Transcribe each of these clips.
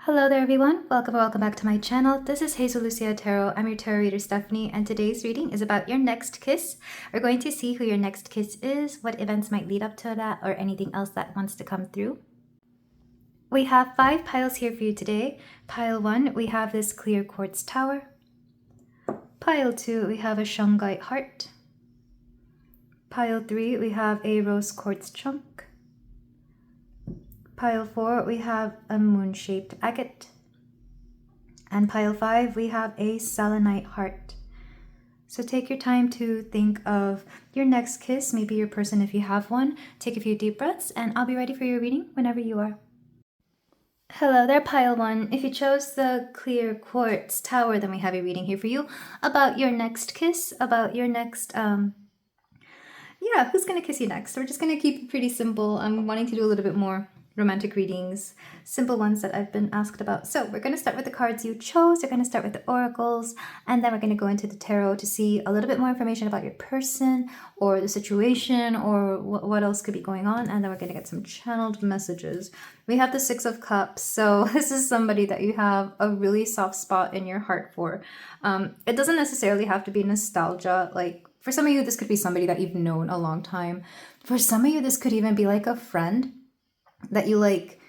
Hello there everyone, welcome back to my channel. This is Hazel Lucia Tarot. I'm your tarot reader Stephanie, and today's reading is about your next kiss. We're going to see who your next kiss is, what events might lead up to that, or anything else that wants to come through. We have 5 piles here for you today. Pile 1, we have this clear quartz tower. Pile 2, we have a shungite heart. Pile 3, we have a rose quartz chunk. Pile 4, we have a moon-shaped agate. And pile 5, we have a selenite heart. So take your time to think of your next kiss, maybe your person if you have one. Take a few deep breaths, and I'll be ready for your reading whenever you are. Hello there, pile 1. If you chose the clear quartz tower, then we have a reading here for you about your next kiss, about your next, who's gonna kiss you next? We're just gonna keep it pretty simple. I'm wanting to do a little bit more romantic readings, simple ones that I've been asked about. So we're going to start with the cards you chose. We're going to start with the oracles, and then we're going to go into the tarot to see a little bit more information about your person or the situation or what else could be going on, and then we're going to get some channeled messages. We have the 6 of Cups, so this is somebody that you have a really soft spot in your heart for. It doesn't necessarily have to be nostalgia. Like, for some of you, this could be somebody that you've known a long time. For some of you, this could even be like a friend that you like.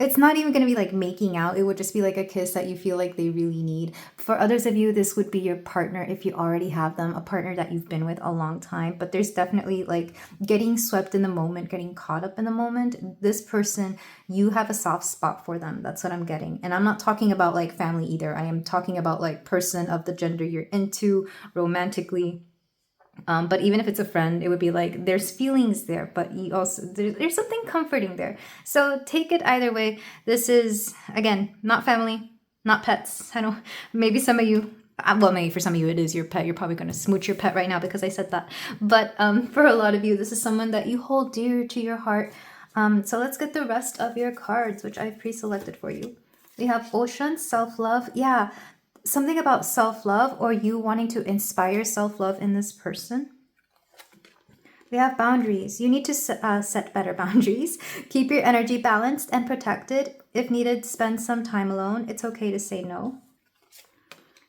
It's not even going to be like making out. It would just be like a kiss that you feel like they really need. For others of you, this would be your partner if you already have them, a partner that you've been with a long time. But there's definitely like getting swept in the moment, getting caught up in the moment. This person, you have a soft spot for them. That's what I'm getting. And I'm not talking about like family either. I am talking about like person of the gender you're into romantically. But even if it's a friend, it would be like there's feelings there, but you also there's something comforting there. So take it either way. This is, again, not family, not pets. I know maybe some of you, well, maybe for some of you it is your pet. You're probably going to smooch your pet right now because I said that. But for a lot of you, this is someone that you hold dear to your heart. So let's get the rest of your cards, which I've pre-selected for you. We have Ocean, self-love. Yeah. Something about self-love or you wanting to inspire self-love in this person. We have boundaries. You need to set better boundaries. Keep your energy balanced and protected. If needed, spend some time alone. It's okay to say no.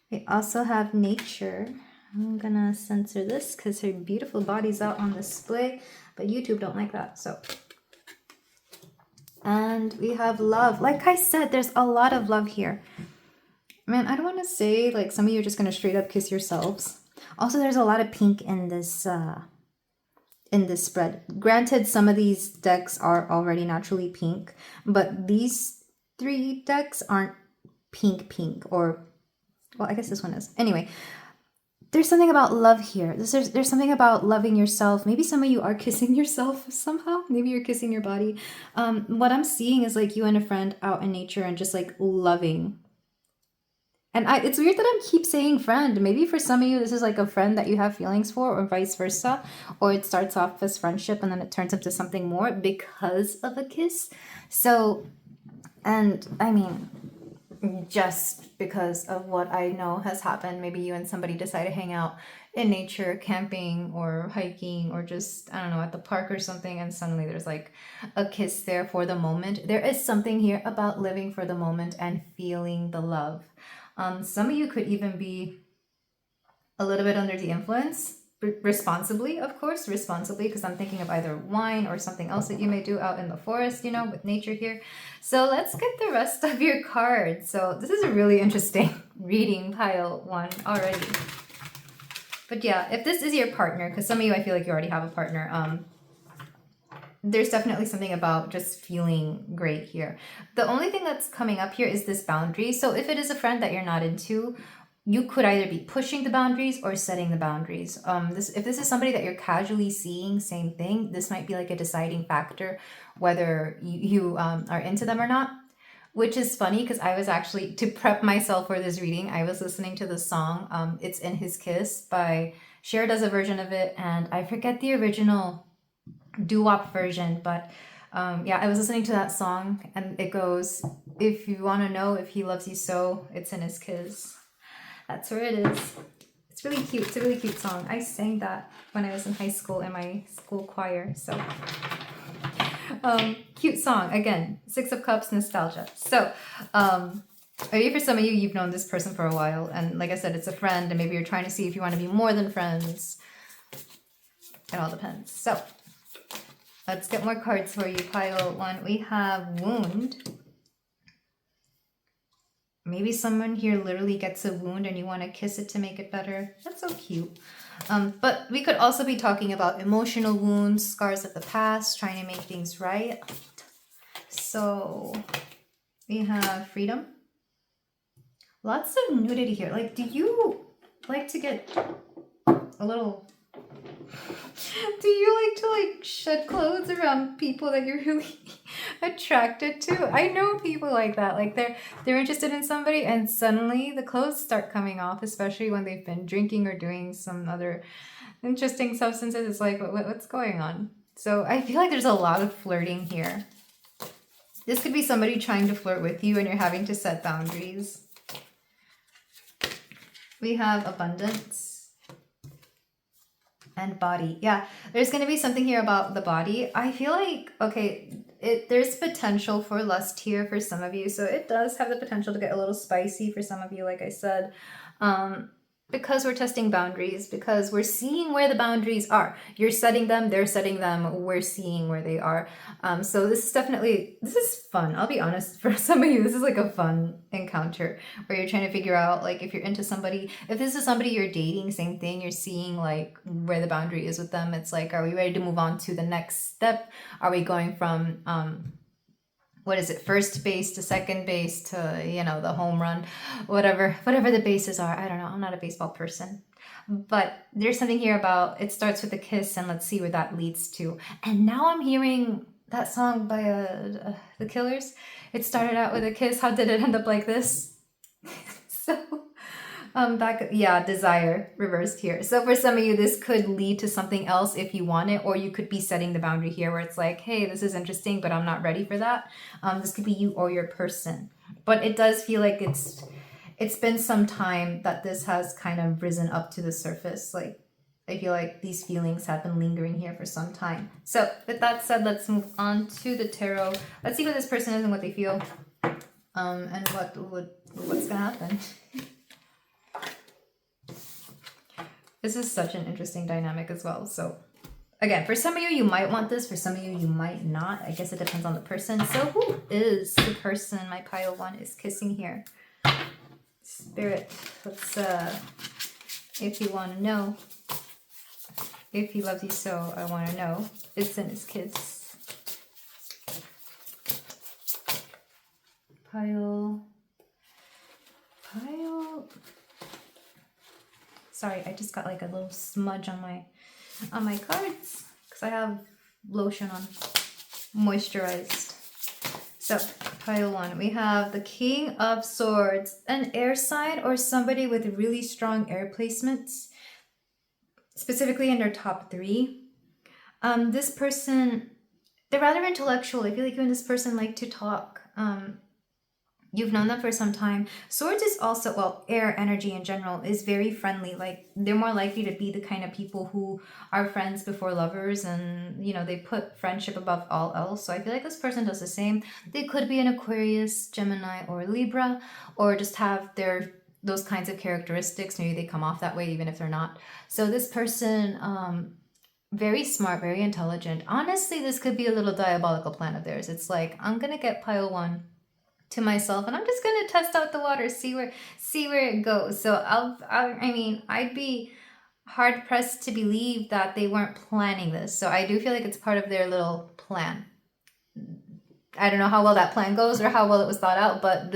We also have nature. I'm gonna censor this because her beautiful body's out on display, but YouTube don't like that, so. And we have love. Like I said, there's a lot of love here. Man, I don't want to say like some of you are just going to straight up kiss yourselves. Also, there's a lot of pink in this spread. Granted, some of these decks are already naturally pink, but these 3 decks aren't pink or, well, I guess this one is. Anyway, there's something about love here. There's something about loving yourself. Maybe some of you are kissing yourself somehow. Maybe you're kissing your body. What I'm seeing is like you and a friend out in nature and just like loving. And it's weird that I keep saying friend. Maybe for some of you, this is like a friend that you have feelings for, or vice versa. Or it starts off as friendship and then it turns into something more because of a kiss. So, and I mean, just because of what I know has happened, maybe you and somebody decide to hang out in nature, camping or hiking or just, I don't know, at the park or something, and suddenly there's like a kiss there for the moment. There is something here about living for the moment and feeling the love. Some of you could even be a little bit under the influence, responsibly, of course, because I'm thinking of either wine or something else that you may do out in the forest, you know, with nature here. So let's get the rest of your cards. So this is a really interesting reading, pile 1 already. But yeah, if this is your partner, because some of you, I feel like you already have a partner, there's definitely something about just feeling great here. The only thing that's coming up here is this boundary. So if it is a friend that you're not into, you could either be pushing the boundaries or setting the boundaries. If this is somebody that you're casually seeing, same thing. This might be like a deciding factor whether you are into them or not. Which is funny because I was actually, to prep myself for this reading, I was listening to the song, It's in His Kiss by Cher does a version of it, and I forget the original doo-wop version, but yeah, I was listening to that song and it goes, if you want to know if he loves you so, it's in his kiss. That's where it is. It's really cute. It's a really cute song. I sang that when I was in high school in my school choir. So Cute song. Again, Six of Cups, nostalgia. So, maybe for some of you, you've known this person for a while. And like I said, it's a friend. And maybe you're trying to see if you want to be more than friends. It all depends. So, let's get more cards for you, pile 1. We have wound. Maybe someone here literally gets a wound and you want to kiss it to make it better. That's so cute. But we could also be talking about emotional wounds, scars of the past, trying to make things right. So we have freedom. Lots of nudity here. Like, do you like to get a little... Do you like to like shed clothes around people that you're really attracted to? I know people like that. Like they're interested in somebody and suddenly the clothes start coming off, especially when they've been drinking or doing some other interesting substances. It's like, what's going on? So I feel like there's a lot of flirting here. This could be somebody trying to flirt with you and you're having to set boundaries. We have abundance. And body. Yeah, there's going to be something here about the body. I feel like, okay, there's potential for lust here for some of you. So it does have the potential to get a little spicy for some of you, like I said. Because we're testing boundaries, because we're seeing where the boundaries are. You're setting them, they're setting them, we're seeing where they are. So this is fun. I'll be honest, for some of you, this is like a fun encounter where you're trying to figure out, like, if you're into somebody, if this is somebody you're dating, same thing, you're seeing like where the boundary is with them. It's like, are we ready to move on to the next step? Are we going from, what is it, first base to second base to, you know, the home run, whatever the bases are. I don't know. I'm not a baseball person. But there's something here about it starts with a kiss and let's see where that leads to. And now I'm hearing that song by The Killers. It started out with a kiss. How did it end up like this? So... desire reversed here. So for some of you, this could lead to something else if you want it, or you could be setting the boundary here where it's like, hey, this is interesting, but I'm not ready for that. This could be you or your person. But it does feel like it's been some time that this has kind of risen up to the surface. Like, I feel like these feelings have been lingering here for some time. So with that said, let's move on to the tarot. Let's see what this person is and what they feel. And what's gonna happen. This is such an interesting dynamic as well. So again, for some of you, you might want this. For some of you, you might not. I guess it depends on the person. So who is the person my pile 1 is kissing here? Spirit, let's, if you want to know, if he loves you so, I want to know. It's in his kiss. Pile. Sorry, I just got like a little smudge on my cards because I have lotion on, moisturized. So, pile 1, we have the King of Swords, an air sign or somebody with really strong air placements, specifically in their top 3. This person, they're rather intellectual. I feel like you and this person like to talk. You've known them for some time. Swords is also, well, air energy in general is very friendly. Like, they're more likely to be the kind of people who are friends before lovers, and, you know, they put friendship above all else. So I feel like this person does the same. They could be an Aquarius, Gemini, or Libra, or just have those kinds of characteristics. Maybe they come off that way even if they're not. So this person, very smart, very intelligent. Honestly, this could be a little diabolical plan of theirs. It's like, I'm going to get pile 1 to myself and I'm just going to test out the water, see where it goes. So I mean, I'd be hard pressed to believe that they weren't planning this. So I do feel like it's part of their little plan. I don't know how well that plan goes or how well it was thought out, but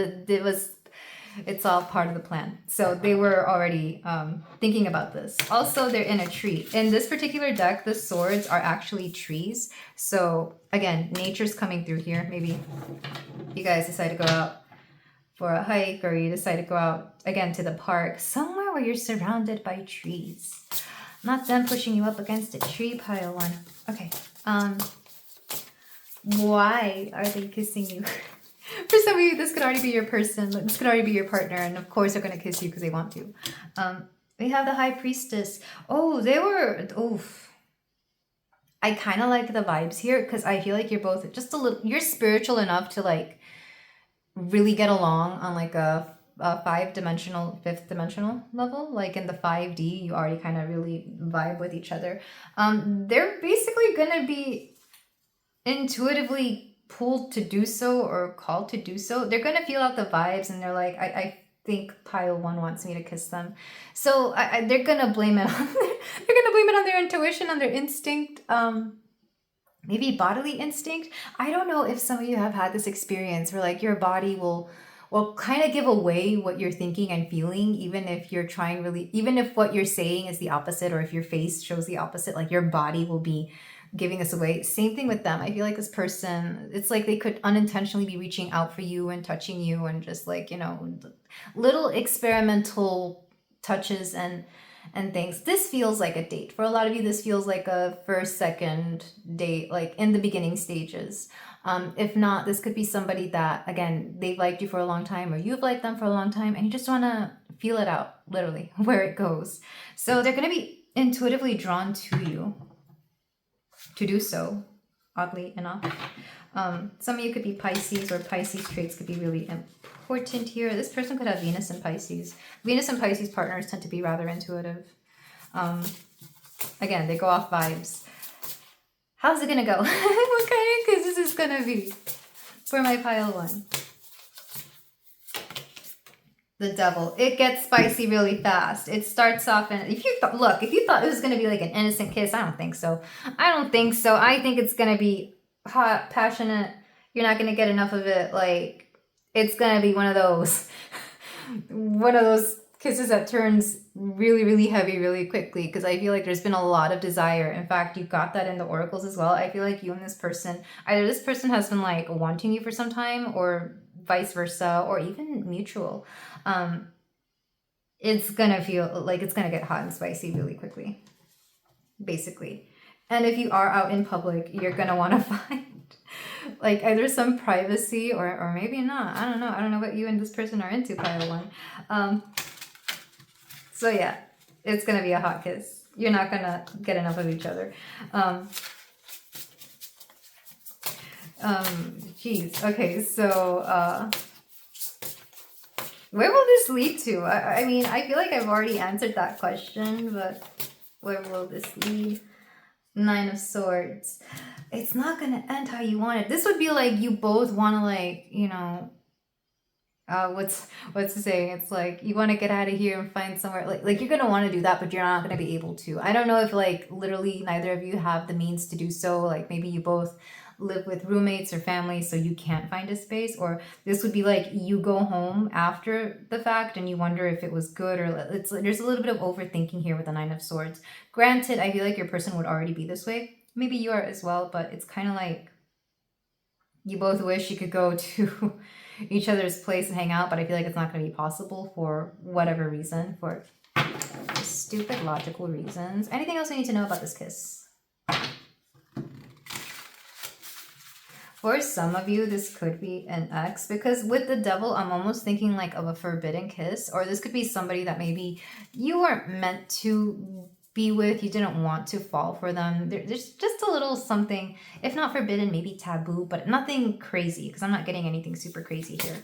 it's all part of the plan. So they were already thinking about this. Also, they're in a tree. In this particular deck, the swords are actually trees. So again, nature's coming through here. Maybe you guys decide to go out for a hike, or you decide to go out again to the park, somewhere where you're surrounded by trees. Not them pushing you up against a tree, pile 1. Okay. Why are they kissing you? For some of you, this could already be your person. This could already be your partner. And of course, they're going to kiss you because they want to. We have the High Priestess. Oh, they were... Oof. I kind of like the vibes here because I feel like you're both just a little, you're spiritual enough to like really get along on like a five-dimensional, fifth-dimensional level. Like in the 5D, you already kind of really vibe with each other. They're basically gonna be intuitively pulled to do so or called to do so. They're gonna feel out the vibes and they're like, I think pile one wants me to kiss them. So they're gonna blame it on they're gonna blame it on their intuition, on their instinct, maybe bodily instinct. I don't know if some of you have had this experience where like your body will kind of give away what you're thinking and feeling, even if you're trying really, even if what you're saying is the opposite, or if your face shows the opposite, like your body will be giving this away. Same thing with them. I feel like this person, it's like they could unintentionally be reaching out for you and touching you and just like, you know, little experimental touches and things. This feels like a date. For a lot of you, this feels like a first, second date, like in the beginning stages. If not, this could be somebody that, again, they've liked you for a long time or you've liked them for a long time and you just want to feel it out, literally, where it goes. So they're going to be intuitively drawn to you to do so, oddly enough. Some of you could be Pisces, or Pisces traits could be really important here. This person could have Venus and Pisces. Venus and Pisces partners tend to be rather intuitive. Again, they go off vibes. How's it gonna go? What kind of kiss is this gonna be for my pile one? The Devil. It gets spicy really fast. It starts off, and if you thought it was gonna be like an innocent kiss, I don't think so. I think it's gonna be hot, passionate. You're not gonna get enough of it. Like, it's gonna be one of those kisses that turns really, really heavy really quickly, because I feel like there's been a lot of desire. In fact, you got that in the oracles as well. I feel like you and this person, either this person has been like wanting you for some time, or vice versa, or even mutual. It's gonna feel like it's gonna get hot and spicy really quickly, basically. And if you are out in public, you're gonna want to find like either some privacy or maybe not. I don't know what you and this person are into, pile one. So yeah, it's gonna be a hot kiss. You're not gonna get enough of each other. Geez. Okay, so where will this lead to? I mean, I feel like I've already answered that question, but where will this lead? 9 of Swords. It's not gonna end how you want it. This would be like you both want to, like, you know, what's the saying? It's like you want to get out of here and find somewhere. Like you're gonna want to do that, but you're not gonna be able to. I don't know if like literally neither of you have the means to do so. Like maybe you both live with roommates or family, so you can't find a space, or this would be like you go home after the fact and you wonder if it was good, or there's a little bit of overthinking here with the 9 of Swords. Granted, I feel like your person would already be this way. Maybe you are as well, but it's kind of like you both wish you could go to each other's place and hang out, but I feel like it's not going to be possible for whatever reason, for stupid logical reasons. Anything else I need to know about this kiss? For some of you, this could be an ex, because with the Devil, I'm almost thinking like of a forbidden kiss, or this could be somebody that maybe you weren't meant to be with, you didn't want to fall for them. There's just a little something, if not forbidden, maybe taboo, but nothing crazy, because I'm not getting anything super crazy here.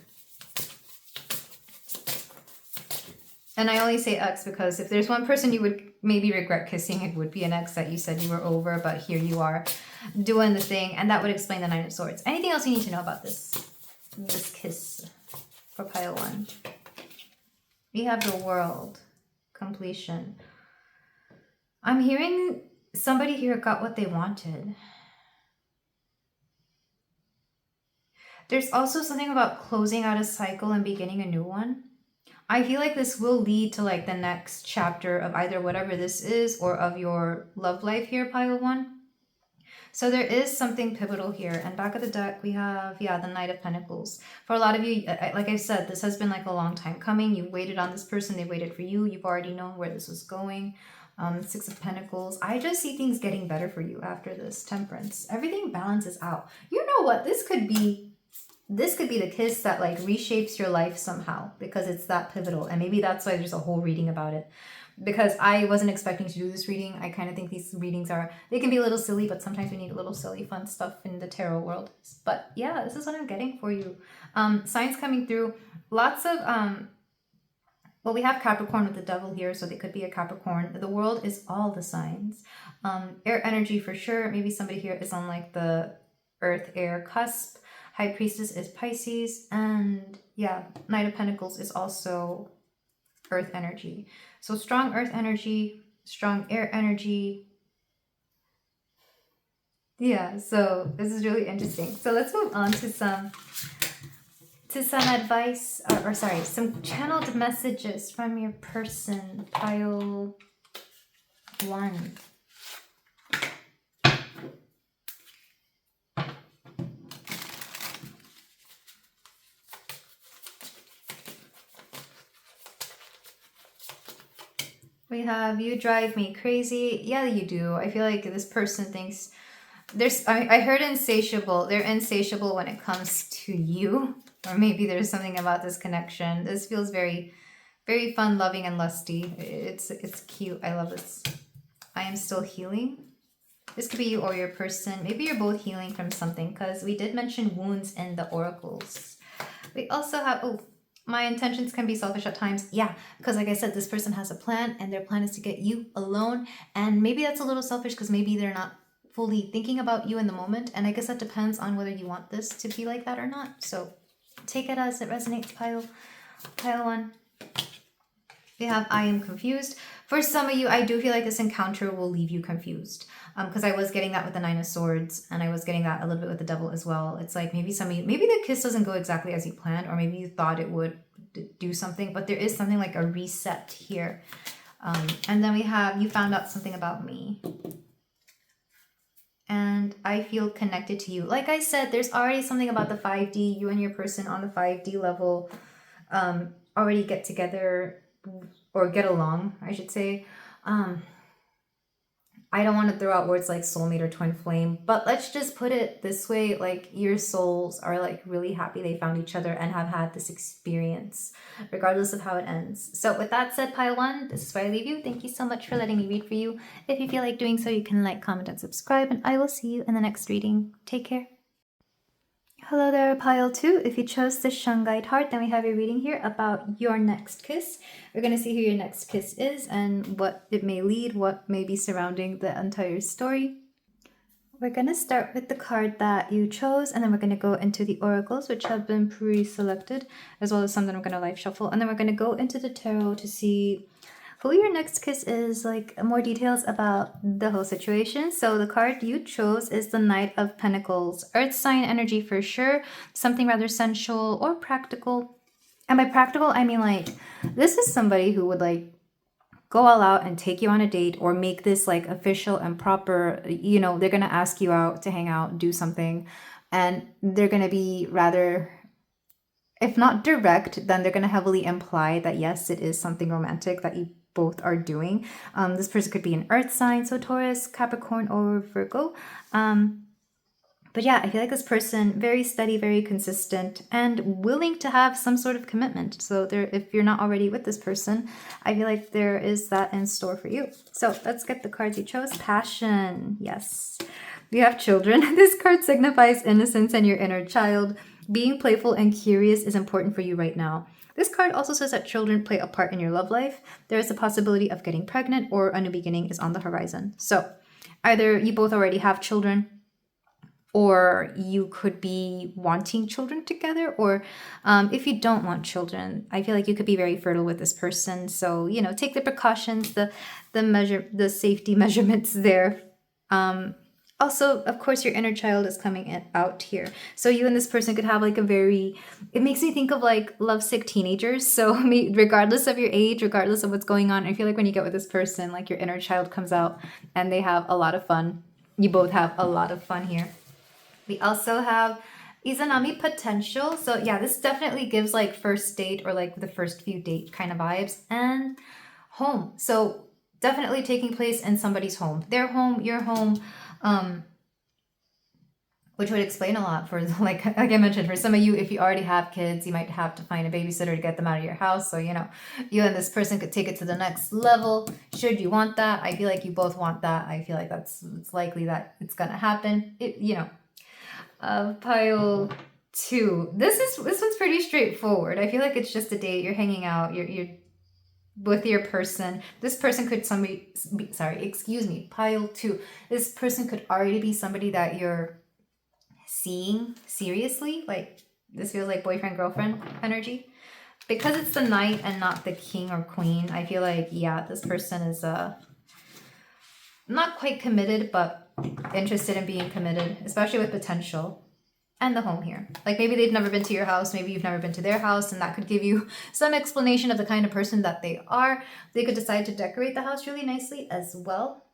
And I only say ex because if there's one person you would maybe regret kissing, it would be an ex that you said you were over, but here you are doing the thing, and that would explain the 9 of Swords. Anything else you need to know about this kiss for pile one? We have the World, completion. I'm hearing somebody here got what they wanted. There's also something about closing out a cycle and beginning a new one. I feel like this will lead to like the next chapter of either whatever this is or of your love life here, pile one. So there is something pivotal here. And back of the deck, we have, yeah, the Knight of Pentacles. For a lot of you, like I said, this has been like a long time coming. You waited on this person. They waited for you. You've already known where this was going. 6 of Pentacles. I just see things getting better for you after this. Temperance. Everything balances out. You know what? This could be the kiss that like reshapes your life somehow, because it's that pivotal. And maybe that's why there's a whole reading about it. because I wasn't expecting to do this reading. I kind of think these readings they can be a little silly, but sometimes we need a little silly fun stuff in the tarot world. But yeah, this is what I'm getting for you. Signs coming through. Lots of, well, we have Capricorn with the devil here, so they could be a Capricorn. The world is all the signs. Air energy for sure. Maybe somebody here is on like the earth air cusp. High Priestess is Pisces, and yeah, Knight of Pentacles is also earth energy. So strong earth energy, strong air energy. Yeah, so this is really interesting. So let's move on to some advice, or sorry, some channeled messages from your person, pile 1. We have, you drive me crazy. Yeah, you do. I feel like this person thinks I heard insatiable. They're insatiable when it comes to you. Or maybe there's something about this connection. This feels very, very fun, loving, and lusty. It's cute. I love this. I am still healing. This could be you or your person. Maybe you're both healing from something, because we did mention wounds in the oracles. We also have, oh, my intentions can be selfish at times. Yeah, because like I said, this person has a plan, and their plan is to get you alone. And maybe that's a little selfish because maybe they're not fully thinking about you in the moment. And I guess that depends on whether you want this to be like that or not. So take it as it resonates, pile 1. We have I am confused. For some of you, I do feel like this encounter will leave you confused. Because I was getting that with the 9 of Swords, and I was getting that a little bit with the Devil as well. It's like maybe some of you, maybe the kiss doesn't go exactly as you planned, or maybe you thought it would do something, but there is something like a reset here. And then we have, you found out something about me. And I feel connected to you. Like I said, there's already something about the 5D. You and your person on the 5D level already get together, or get along, I should say. I don't want to throw out words like soulmate or twin flame, but let's just put it this way, like your souls are like really happy they found each other and have had this experience, regardless of how it ends. So with that said, pile 1, this is where I leave you. Thank you so much for letting me read for you. If you feel like doing so, you can like, comment, and subscribe, and I will see you in the next reading. Take care. Hello there, pile 2. If you chose the shungite heart, then we have your reading here about your next kiss. We're going to see who your next kiss is and what it may lead, what may be surrounding the entire story. We're going to start with the card that you chose, and then we're going to go into the oracles, which have been pre-selected, as well as some that I'm going to live shuffle. And then we're going to go into the tarot to see who your next kiss is, like more details about the whole situation. So the card you chose is the Knight of Pentacles. Earth sign energy for sure. Something rather sensual or practical. And by practical, I mean like this is somebody who would like go all out and take you on a date, or make this like official and proper. You know, they're going to ask you out to hang out, do something. And they're going to be rather, if not direct, then they're going to heavily imply that yes, it is something romantic that you both are doing. This person could be an earth sign, so Taurus, Capricorn, or Virgo. But yeah, I feel like this person, very steady, very consistent, and willing to have some sort of commitment. So there, if you're not already with this person, I feel like there is that in store for you. So let's get the cards you chose. Passion, yes. We have children. This card signifies innocence and your inner child. Being playful and curious is important for you right now. This card also says that children play a part in your love life. There is a possibility of getting pregnant, or a new beginning is on the horizon. So either you both already have children, or you could be wanting children together, or if you don't want children, I feel like you could be very fertile with this person. So, you know, take the precautions, the safety measurements there. Also, of course, your inner child is coming out here. So you and this person could have like a very, it makes me think of like lovesick teenagers. So regardless of your age, regardless of what's going on, I feel like when you get with this person, like your inner child comes out and they have a lot of fun. You both have a lot of fun here. We also have Izanami potential. So yeah, this definitely gives like first date, or like the first few date kind of vibes. And home. So definitely taking place in somebody's home. Their home, your home. which would explain a lot for, like I mentioned, for some of you, if you already have kids, you might have to find a babysitter to get them out of your house. So, you know, you and this person could take it to the next level. Should you want that? I feel like you both want that. I feel like it's likely that it's going to happen. You know, pile 2. This one's pretty straightforward. I feel like it's just a date. You're hanging out. You're with your person. This person could excuse me, pile 2. This person could already be somebody that you're seeing seriously. Like, this feels like boyfriend girlfriend energy, because it's the knight and not the king or queen. I feel like, yeah, this person is not quite committed, but interested in being committed, especially with potential. And the home here, like maybe they've never been to your house, maybe you've never been to their house, and that could give you some explanation of the kind of person that they are. They could decide to decorate the house really nicely as well,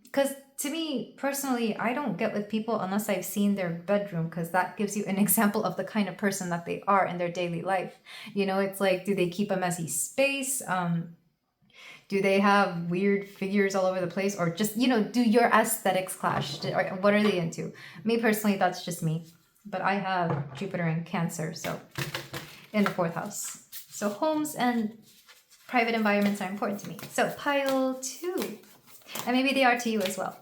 because to me personally, I don't get with people unless I've seen their bedroom, because that gives you an example of the kind of person that they are in their daily life. You know, it's like, do they keep a messy space? Do they have weird figures all over the place? Or just, you know, do your aesthetics clash? Or what are they into? Me personally, that's just me. But I have Jupiter in Cancer, so in the 4th house. So homes and private environments are important to me. So pile 2. And maybe they are to you as well.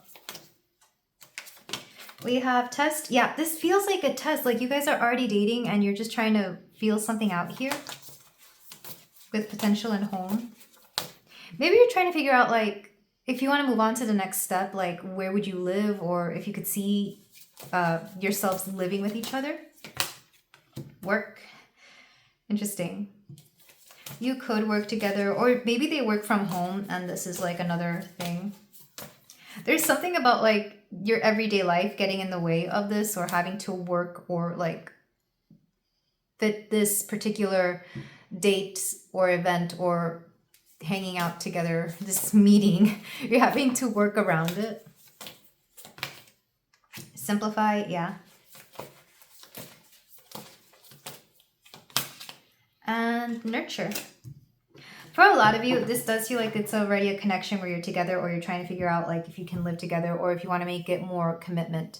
We have test. Yeah, this feels like a test. Like you guys are already dating and you're just trying to feel something out here with potential and home. Maybe you're trying to figure out, like, if you want to move on to the next step, like, where would you live? Or if you could see yourselves living with each other. Work. Interesting. You could work together, or maybe they work from home and this is, like, another thing. There's something about, like, your everyday life getting in the way of this, or having to work, or, like, that this particular date or event or hanging out together, this meeting, you're having to work around it. Simplify, yeah. And nurture. For a lot of you, this does feel like it's already a connection where you're together, or you're trying to figure out, like, if you can live together, or if you want to make it more commitment.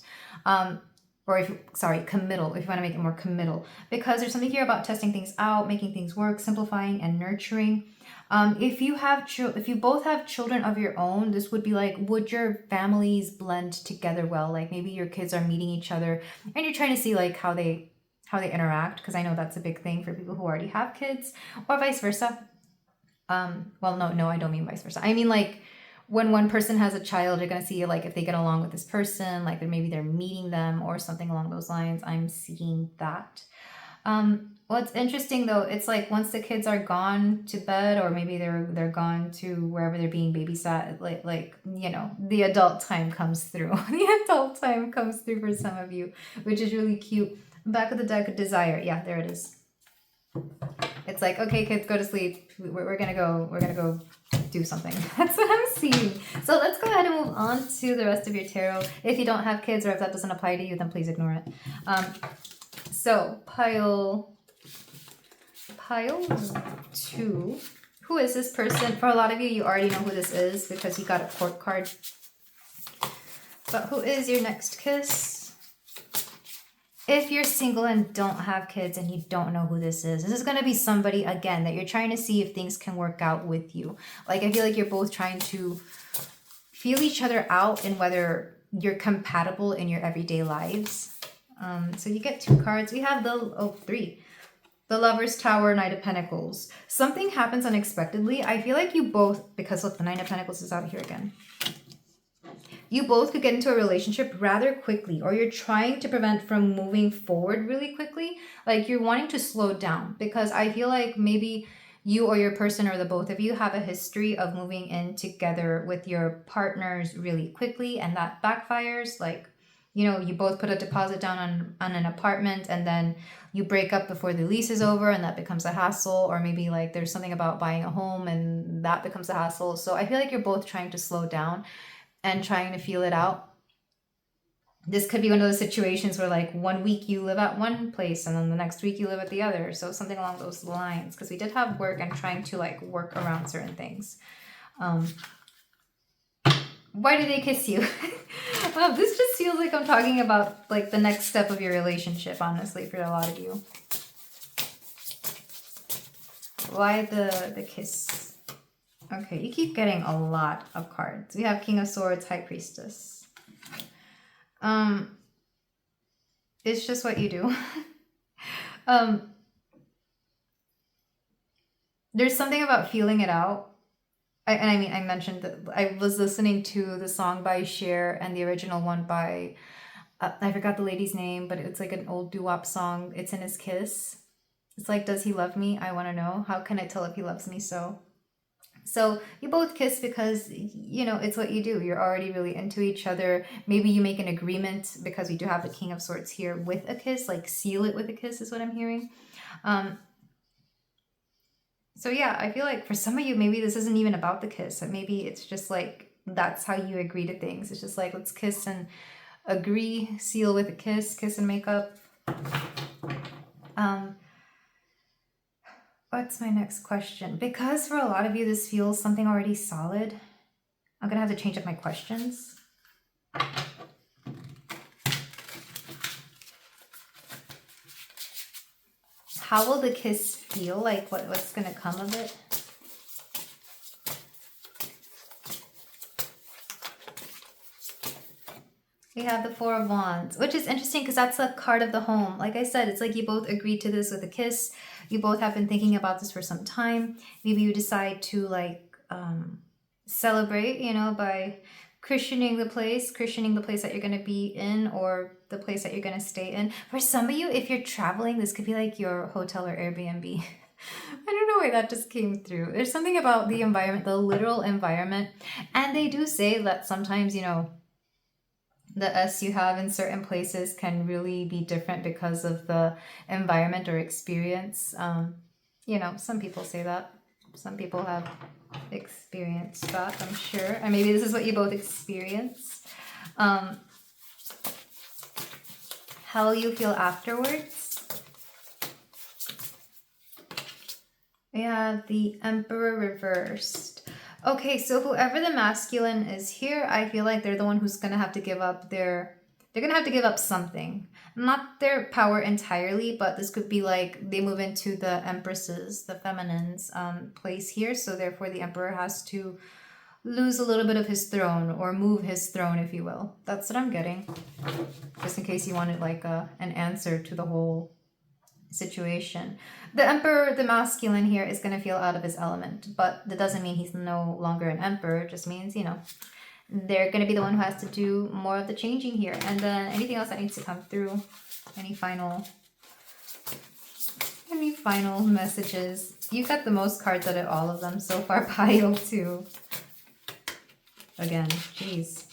Committal, if you want to make it more committal. Because there's something here about testing things out, making things work, simplifying and nurturing. If you both have children of your own, this would be like, would your families blend together well? Like maybe your kids are meeting each other and you're trying to see like how they interact, because I know that's a big thing for people who already have kids, or vice versa. Well, no, I don't mean vice versa. I mean, like, when one person has a child, you're going to see, like, if they get along with this person, like, maybe they're meeting them or something along those lines. I'm seeing that. What's interesting, though, it's like once the kids are gone to bed, or maybe they're gone to wherever they're being babysat, like you know, the adult time comes through. The adult time comes through for some of you, which is really cute. Back of the deck, desire. Yeah, there it is. It's like, okay, kids, go to sleep. We're gonna go do something. That's what I'm seeing. So let's go ahead and move on to the rest of your tarot. If you don't have kids, or if that doesn't apply to you, then please ignore it. So pile 2. Who is this person? For a lot of you, you already know who this is because you got a court card. But who is your next kiss? If you're single and don't have kids and you don't know who this is going to be somebody, again, that you're trying to see if things can work out with you. Like, I feel like you're both trying to feel each other out and whether you're compatible in your everyday lives. So you get 2 cards. We have 3. The Lover's Tower, Knight of Pentacles. Something happens unexpectedly. I feel like you both, because look, the Nine of Pentacles is out here again. You both could get into a relationship rather quickly, or you're trying to prevent from moving forward really quickly. Like you're wanting to slow down, because I feel like maybe you or your person, or the both of you, have a history of moving in together with your partners really quickly, and that backfires. Like, you know, you both put a deposit down on an apartment, and then you break up before the lease is over, and that becomes a hassle. Or maybe like there's something about buying a home and that becomes a hassle. So I feel like you're both trying to slow down and trying to feel it out. This could be one of those situations where like 1 week you live at one place and then the next week you live at the other. So something along those lines, because we did have work and trying to like work around certain things. Why did they kiss you? This just feels like I'm talking about like the next step of your relationship, honestly, for a lot of you. Why the kiss? Okay, you keep getting a lot of cards. We have King of Swords, High Priestess. It's just what you do. There's something about feeling it out. I mean, I mentioned that I was listening to the song by Cher and the original one by, I forgot the lady's name, but it's like an old doo-wop song. It's in his kiss. It's like, does he love me? I want to know. How can I tell if he loves me so? So you both kiss because, you know, it's what you do. You're already really into each other. Maybe you make an agreement, because we do have the King of Swords here, with a kiss, like seal it with a kiss is what I'm hearing. So yeah, I feel like for some of you, maybe this isn't even about the kiss. Maybe it's just like, that's how you agree to things. It's just like, let's kiss and agree, seal with a kiss and make up. What's my next question? Because for a lot of you, this feels something already solid. I'm gonna have to change up my questions. How will the kiss feel? Like what's gonna come of it? We have the Four of Wands, which is interesting because that's a card of the home. Like I said, it's like you both agreed to this with a kiss. You both have been thinking about this for some time. Maybe you decide to like celebrate, you know, by cushioning the place that you're going to be in, or the place that you're going to stay in. For some of you, if you're traveling, this could be like your hotel or Airbnb. I don't know why that just came through. There's something about the environment, the literal environment. And they do say that sometimes, you know, the S you have in certain places can really be different because of the environment or experience. You know, some people say that. Some people have experienced that, I'm sure. And maybe this is what you both experience. How will you feel afterwards? We have the Emperor reversed. Okay, so whoever the masculine is here, I feel like they're the one who's going to have to give up they're going to have to give up something. Not their power entirely, but this could be like they move into the Empresses, the feminine's place here. So therefore the Emperor has to lose a little bit of his throne, or move his throne, if you will. That's what I'm getting. Just in case you wanted like an answer to the whole situation. The Emperor, the masculine here, is going to feel out of his element, but that doesn't mean he's no longer an emperor. It just means, you know, they're going to be the one who has to do more of the changing here. And then anything else that needs to come through, any final messages. You got the most cards out of all of them so far, pile too. Again, jeez.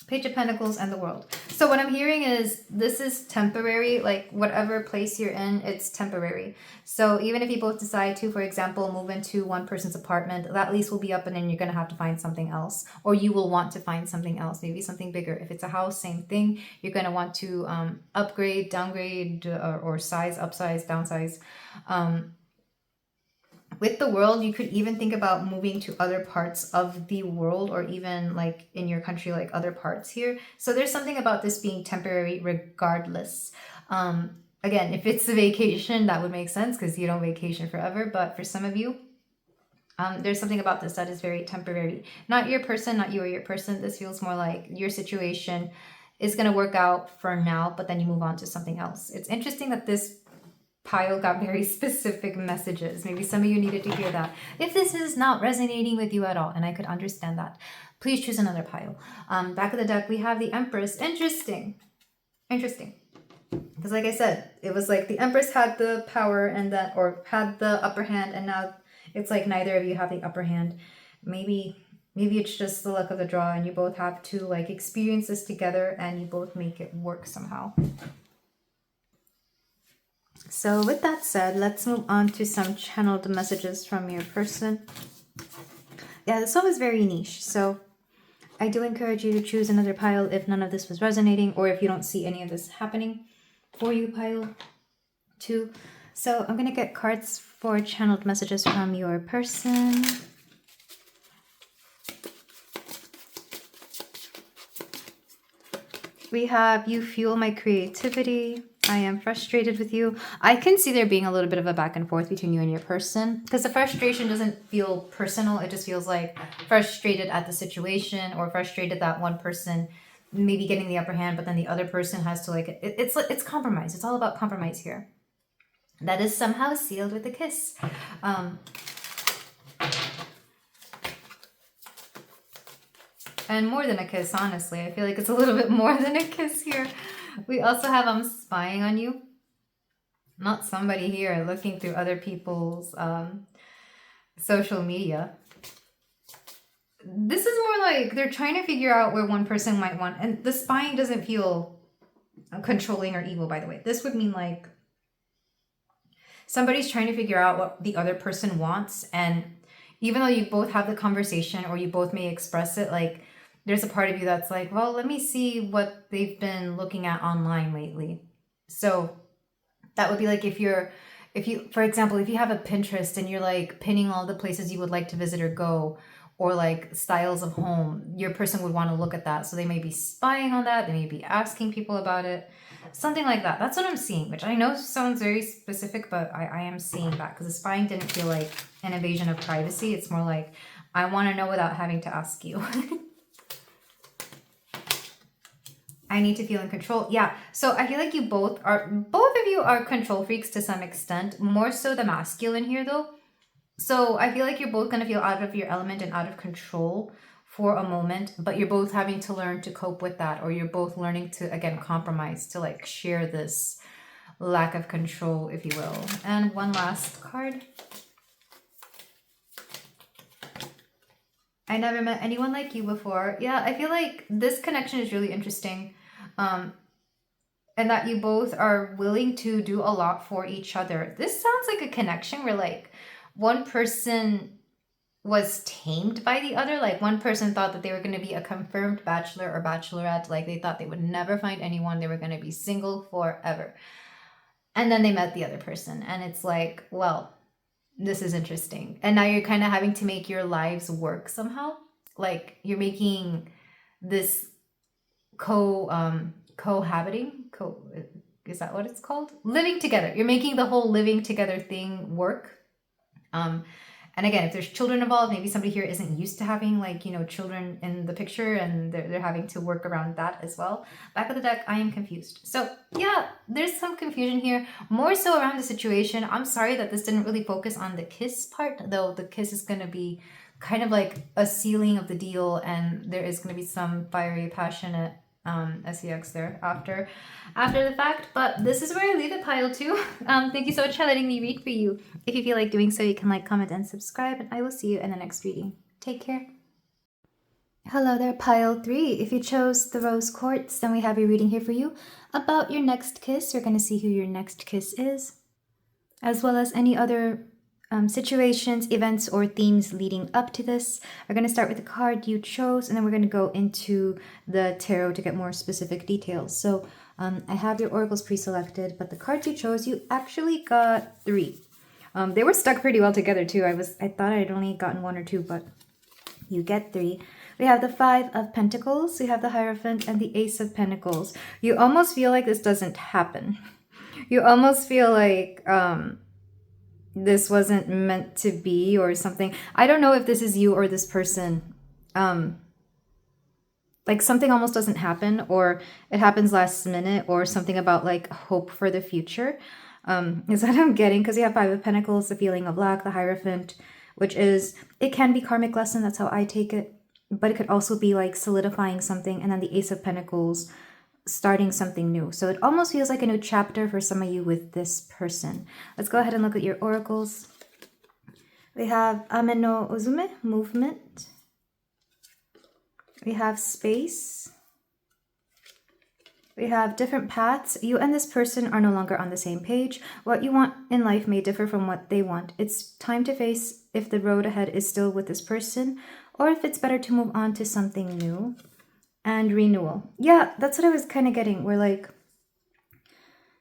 Page of Pentacles and the World. So what I'm hearing is this is temporary, like whatever place you're in, it's temporary. So even if you both decide to, for example, move into one person's apartment, that lease will be up and then you're going to have to find something else, or you will want to find something else, maybe something bigger. If it's a house, same thing. You're going to want to upgrade, downgrade, or size, upsize, downsize. With the World, you could even think about moving to other parts of the world, or even like in your country, like other parts here. So there's something about this being temporary regardless. Again, if it's a vacation, that would make sense because you don't vacation forever. But for some of you, there's something about this that is very temporary. Not your person, not you or your person. This feels more like your situation is going to work out for now, but then you move on to something else. It's interesting that this pile got very specific messages. Maybe some of you needed to hear that. If this is not resonating with you at all, and I could understand that, please choose another pile. Back of the deck, we have the Empress. Interesting. Because like I said, it was like the Empress had the power and that, or had the upper hand, and now it's like neither of you have the upper hand. Maybe it's just the luck of the draw, and you both have to like experience this together, and you both make it work somehow. So with that said, let's move on to some channeled messages from your person. Yeah, this one was very niche, so I do encourage you to choose another pile if none of this was resonating, or if you don't see any of this happening for you, pile 2. So I'm going to get cards for channeled messages from your person. we have you fuel my creativity. I am frustrated with you. I can see there being a little bit of a back and forth between you and your person, because the frustration doesn't feel personal. It just feels like frustrated at the situation, or frustrated that one person maybe getting the upper hand, but then the other person has to like, it's compromise. It's all about compromise here. That is somehow sealed with a kiss. And more than a kiss, honestly. I feel like it's a little bit more than a kiss here. We also have I'm spying on you. Not somebody here looking through other people's social media. This is more like they're trying to figure out where one person might want. And the spying doesn't feel controlling or evil, by the way. This would mean like somebody's trying to figure out what the other person wants. And even though you both have the conversation or you both may express it, like there's a part of you that's like, well, let me see what they've been looking at online lately. So that would be like if you, for example, if you have a Pinterest and you're like pinning all the places you would like to visit or go, or like styles of home, your person would want to look at that. So they may be spying on that. They may be asking people about it. Something like that. That's what I'm seeing, which I know sounds very specific, but I am seeing that because the spying didn't feel like an invasion of privacy. It's more like, I want to know without having to ask you. I need to feel in control. Yeah. So I feel like both of you are control freaks to some extent, more so the masculine here though. So I feel like you're both going to feel out of your element and out of control for a moment, but you're both having to learn to cope with that, or you're both learning to, again, compromise to like share this lack of control, if you will. And one last card. I never met anyone like you before. Yeah, I feel like this connection is really interesting. And that you both are willing to do a lot for each other. This sounds like a connection where like one person was tamed by the other. Like one person thought that they were going to be a confirmed bachelor or bachelorette. Like they thought they would never find anyone. They were going to be single forever. And then they met the other person. And it's like, well, this is interesting. And now you're kind of having to make your lives work somehow. Like you're making this cohabiting, is that what it's called? Living together. You're making the whole living together thing work. And again, if there's children involved, maybe somebody here isn't used to having like, you know, children in the picture and they're having to work around that as well. Back of the deck, I am confused. So yeah, there's some confusion here, more so around the situation. I'm sorry that this didn't really focus on the kiss part, though the kiss is going to be kind of like a sealing of the deal. And there is going to be some fiery, passionate SEX there after the fact, but this is where I leave it, pile 2. Thank you so much for letting me read for you. If you feel like doing so, you can like, comment, and subscribe, and I will see you in the next reading. Take care. Hello there, pile 3. If you chose the rose quartz, then we have a reading here for you about your next kiss. You're going to see who your next kiss is, as well as any other situations, events, or themes leading up to this. We're going to start with the card you chose, and then we're going to go into the tarot to get more specific details. So I have your oracles pre-selected, but the cards you chose, you actually got 3. They were stuck pretty well together too. I thought I'd only gotten 1 or 2, but you get 3. We have the 5 of Pentacles, we have the Hierophant, and the Ace of Pentacles. You almost feel like this doesn't happen. You almost feel like this wasn't meant to be or something. I don't know if this is you or this person. Like something almost doesn't happen, or it happens last minute, or something about like hope for the future. Is what I'm getting, because you have 5 of Pentacles, the feeling of lack, the Hierophant, which is, it can be karmic lesson. That's how I take it. But it could also be like solidifying something. And then the Ace of Pentacles, starting something new. So it almost feels like a new chapter for some of you with this person. Let's go ahead and look at your oracles. We have Ame no Uzume, movement. We have space. We have different paths. You and this person are no longer on the same page. What you want in life may differ from what they want. It's time to face if the road ahead is still with this person, or if it's better to move on to something new. And renewal. Yeah, that's what I was kind of getting. Where like,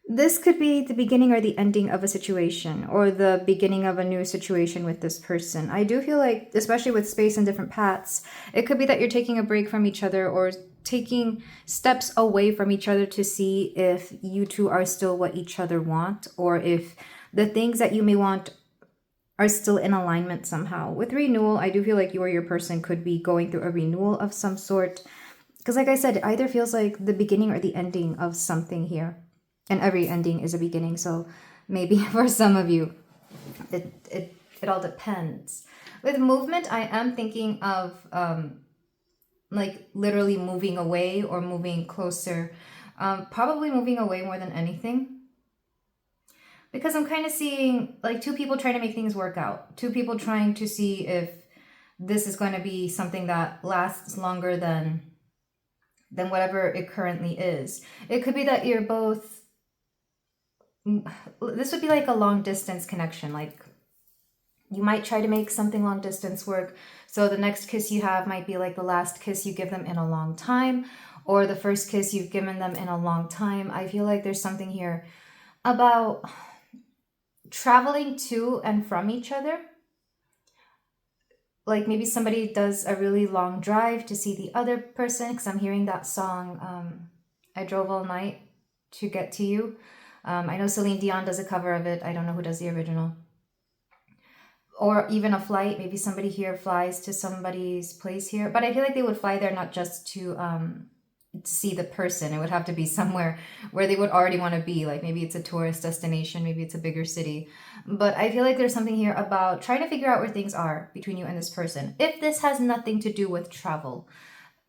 this could be the beginning or the ending of a situation, or the beginning of a new situation with this person. I do feel like, especially with space and different paths, it could be that you're taking a break from each other, or taking steps away from each other to see if you two are still what each other want, or if the things that you may want are still in alignment somehow. With renewal, I do feel like you or your person could be going through a renewal of some sort. Because like I said, it either feels like the beginning or the ending of something here. And every ending is a beginning. So maybe for some of you, it all depends. With movement, I am thinking of like literally moving away or moving closer. Probably moving away more than anything. Because I'm kind of seeing like two people trying to make things work out. Two people trying to see if this is going to be something that lasts longer than whatever it currently is. It could be that you're both... This would be like a long distance connection. Like you might try to make something long distance work. So the next kiss you have might be like the last kiss you give them in a long time, or the first kiss you've given them in a long time. I feel like there's something here about traveling to and from each other. Like maybe somebody does a really long drive to see the other person, because I'm hearing that song, I Drove All Night to Get to You. I know Celine Dion does a cover of it. I don't know who does the original. Or even a flight. Maybe somebody here flies to somebody's place here. But I feel like they would fly there not just to see the person. It would have to be somewhere where they would already want to be. Like maybe it's a tourist destination. Maybe it's a bigger city. But I feel like there's something here about trying to figure out where things are between you and this person. If this has nothing to do with travel,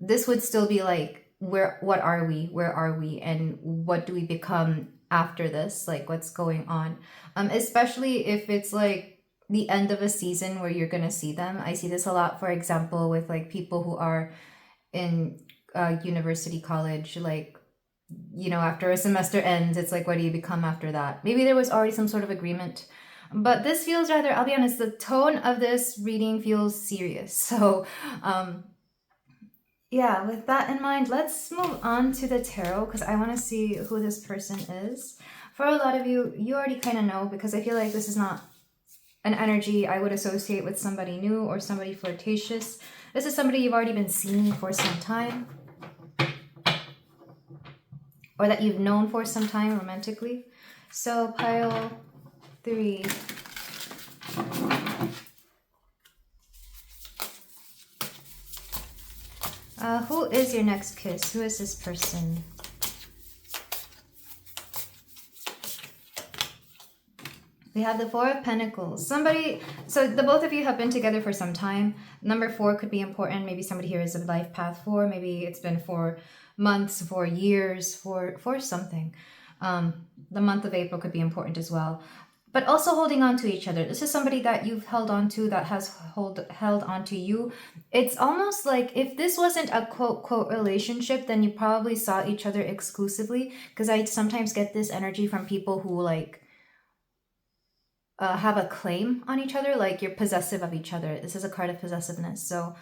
this would still be like, what are we? Where are we? And what do we become after this? Like what's going on? Especially if it's like the end of a season where you're going to see them. I see this a lot, for example, with like people who are in university, college, like, you know, after a semester ends, it's like, what do you become after that? Maybe there was already some sort of agreement, but this feels rather, I'll be honest, the tone of this reading feels serious. So, yeah, with that in mind, let's move on to the tarot, because I want to see who this person is. For a lot of you, you already kind of know, because I feel like this is not an energy I would associate with somebody new or somebody flirtatious. This is somebody you've already been seeing for some time, or that you've known for some time romantically. So pile 3. Who is your next kiss? Who is this person? We have the 4 of Pentacles. Somebody, so the both of you have been together for some time. Number 4 could be important. Maybe somebody here is a life path 4. Maybe it's been 4 months, 4 years, for something. The month of April could be important as well. But also holding on to each other. This is somebody that you've held on to, that has held on to you. It's almost like if this wasn't a quote relationship, then you probably saw each other exclusively. Because I sometimes get this energy from people who like have a claim on each other, like you're possessive of each other. This is a card of possessiveness. So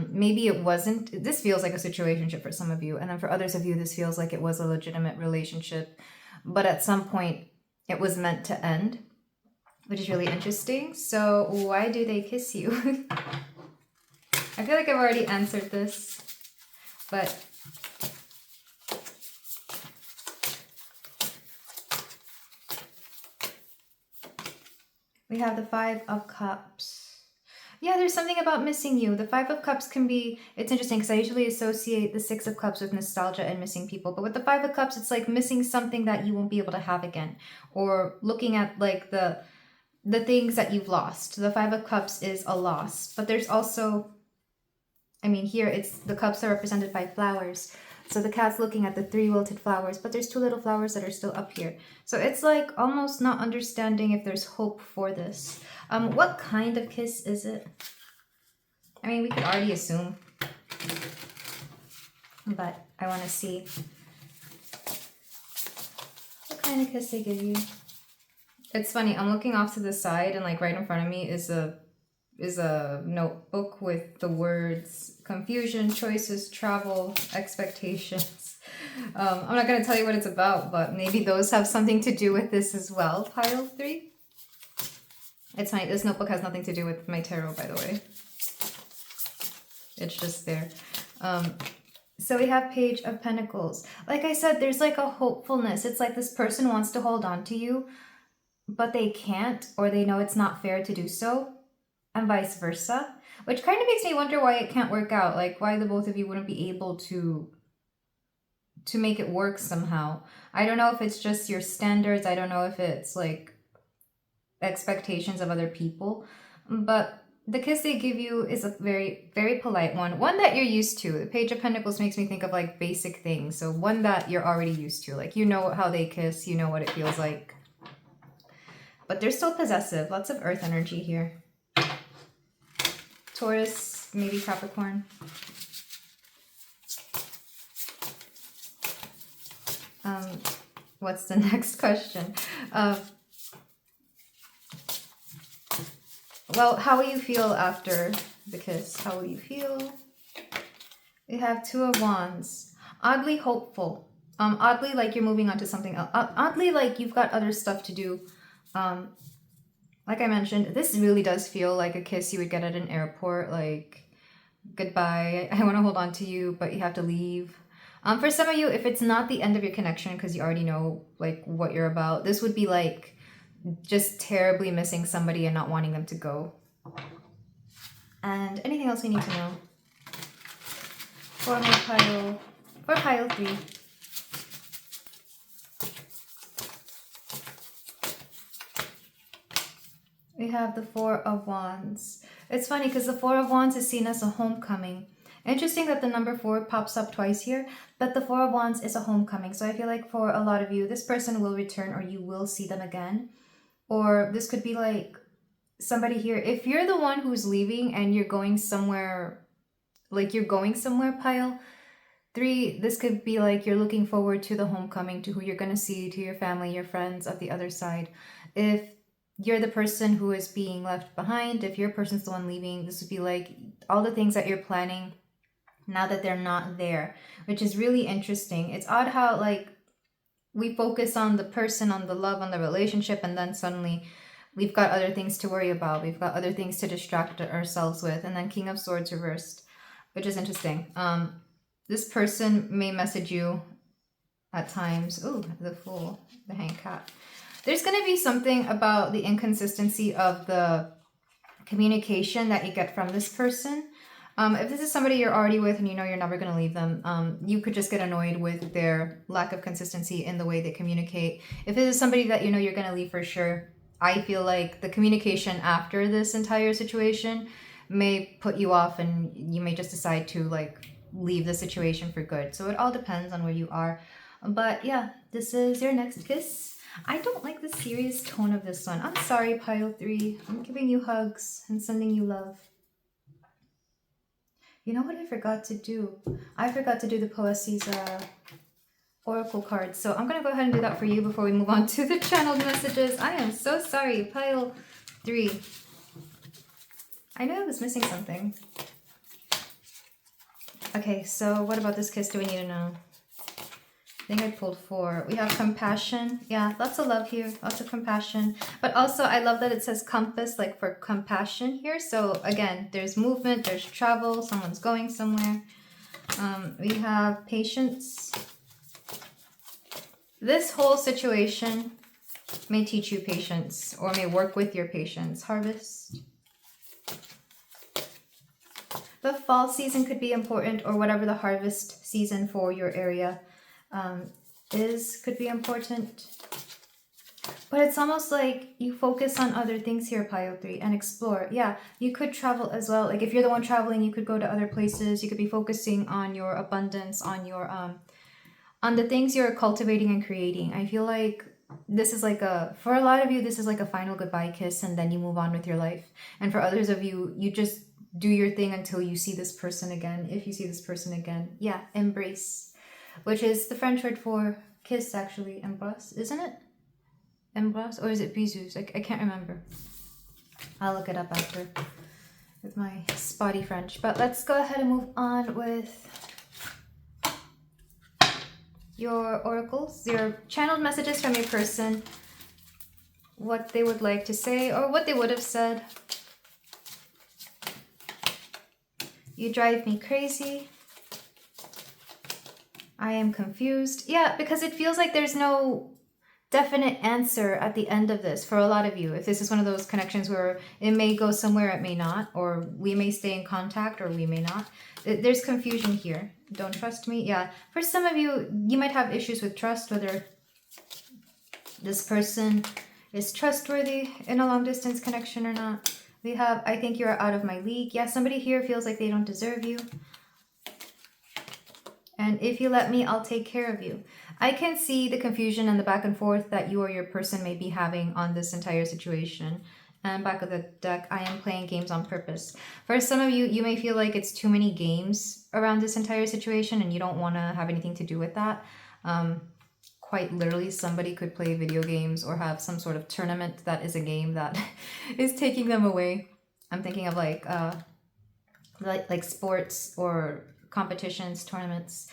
maybe it wasn't, this feels like a situationship for some of you, and then for others of you this feels like it was a legitimate relationship, but at some point it was meant to end, which is really interesting. So why do they kiss you? I feel like I've already answered this, but we have the 5 of Cups. Yeah, there's something about missing you. The 5 of Cups can be, it's interesting because I usually associate the 6 of Cups with nostalgia and missing people. But with the 5 of Cups, it's like missing something that you won't be able to have again. Or looking at like the things that you've lost. The 5 of Cups is a loss. But there's also, I mean, here it's, the cups are represented by flowers. So the cat's looking at the 3 wilted flowers, but there's 2 little flowers that are still up here. So it's like almost not understanding if there's hope for this. What kind of kiss is it? I mean, we could already assume, but I want to see what kind of kiss they give you. It's funny, I'm looking off to the side, and like right in front of me is a notebook with the words confusion, choices, travel, expectations. I'm not going to tell you what it's about, but maybe those have something to do with this as well. Pile 3. It's funny, this notebook has nothing to do with my tarot, by the way. It's just there. So we have Page of Pentacles. Like I said, there's like a hopefulness. It's like this person wants to hold on to you, but they can't, or they know it's not fair to do so, and vice versa. Which kind of makes me wonder why it can't work out. Like why the both of you wouldn't be able to make it work somehow. I don't know if it's just your standards. I don't know if it's like expectations of other people. But the kiss they give you is a very, very polite one that you're used to. The Page of Pentacles makes me think of like basic things. So one that you're already used to. Like you know how they kiss, you know what it feels like. But they're still possessive. Lots of earth energy here. Taurus, maybe Capricorn. What's the next question? Well, how will you feel after the kiss? How will you feel? We have Two of Wands. Oddly hopeful. Oddly like you're moving on to something else. Oddly like you've got other stuff to do. Like I mentioned, this really does feel like a kiss you would get at an airport. Like, goodbye, I want to hold on to you, but you have to leave. For some of you, if it's not the end of your connection because you already know like what you're about, this would be like just terribly missing somebody and not wanting them to go. And anything else we need to know? For pile 3. We have the Four of Wands. It's funny because the Four of Wands is seen as a homecoming. Interesting that the number 4 pops up twice here, but the Four of Wands is a homecoming. So I feel like for a lot of you, this person will return or you will see them again. Or this could be like somebody here. If you're the one who's leaving and you're going somewhere, like you're going somewhere, pile 3, this could be like you're looking forward to the homecoming, to who you're going to see, to your family, your friends of the other side. If you're the person who is being left behind, if your person's the one leaving, this would be like all the things that you're planning now that they're not there, which is really interesting. It's odd how like we focus on the person, on the love, on the relationship, and then suddenly we've got other things to worry about. We've got other things to distract ourselves with. And then King of Swords reversed, which is interesting. This person may message you at times. Ooh, the Fool, the Hanged Cat. There's going to be something about the inconsistency of the communication that you get from this person. If this is somebody you're already with and you know you're never going to leave them, you could just get annoyed with their lack of consistency in the way they communicate. If this is somebody that you know you're going to leave for sure, I feel like the communication after this entire situation may put you off and you may just decide to like leave the situation for good. So it all depends on where you are. But yeah, this is your next kiss. I don't like the serious tone of this one. I'm sorry, pile 3. I'm giving you hugs and sending you love. You know what I forgot to do? I forgot to do the Poesses Oracle cards. So I'm going to go ahead and do that for you before we move on to the channeled messages. I am so sorry. Pile 3. I knew I was missing something. Okay, so what about this kiss do we need to know? I think I pulled 4. We have compassion. Yeah, lots of love here. Lots of compassion. But also, I love that it says compass, like for compassion here. So again, there's movement, there's travel, someone's going somewhere. We have patience. This whole situation may teach you patience or may work with your patience. Harvest. The fall season could be important, or whatever the harvest season for your area could be important. But it's almost like you focus on other things here, pile 3, and explore. Yeah, you could travel as well. Like if you're the one traveling, you could go to other places. You could be focusing on your abundance, on your on the things you're cultivating and creating. I feel like this is like for a lot of you, this is like a final goodbye kiss, and then you move on with your life. And for others of you, you just do your thing until you see this person again. If you see this person again, yeah, embrace. Which is the French word for kiss, actually. Embrace, isn't it? Embrace? Or is it bisous? I can't remember. I'll look it up after with my spotty French. But let's go ahead and move on with your oracles, your channeled messages from your person, what they would like to say or what they would have said. You drive me crazy. I am confused. Yeah, because it feels like there's no definite answer at the end of this for a lot of you. If this is one of those connections where it may go somewhere, it may not, or we may stay in contact or we may not. There's confusion here. Don't trust me? Yeah. For some of you, you might have issues with trust, whether this person is trustworthy in a long distance connection or not. We have, I think you're out of my league. Yeah, somebody here feels like they don't deserve you. And if you let me, I'll take care of you. I can see the confusion and the back and forth that you or your person may be having on this entire situation. And back of the deck, I am playing games on purpose. For some of you, you may feel like it's too many games around this entire situation and you don't want to have anything to do with that. Quite literally, somebody could play video games or have some sort of tournament that is a game that is taking them away. I'm thinking of like sports or competitions, tournaments.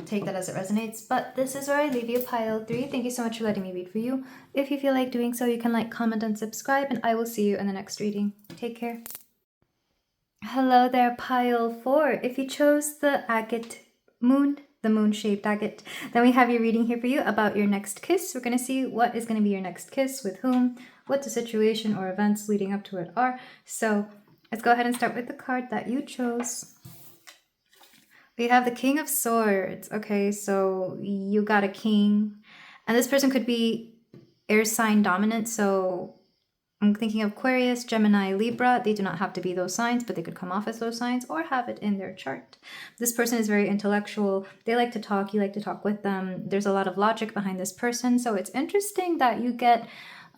Take that as it resonates. But this is where I leave you, pile 3. Thank you so much for letting me read for you. If you feel like doing so, you can like, comment, and subscribe, and I will see you in the next reading. Take care. Hello there, pile 4. If you chose the agate moon, the moon-shaped agate, then we have your reading here for you about your next kiss. We're going to see what is going to be your next kiss, with whom, what the situation or events leading up to it are. So let's go ahead and start with the card that you chose. We have the King of Swords. Okay, so you got a king. And this person could be air sign dominant. So I'm thinking of Aquarius, Gemini, Libra. They do not have to be those signs, but they could come off as those signs or have it in their chart. This person is very intellectual. They like to talk. You like to talk with them. There's a lot of logic behind this person. So it's interesting that you get...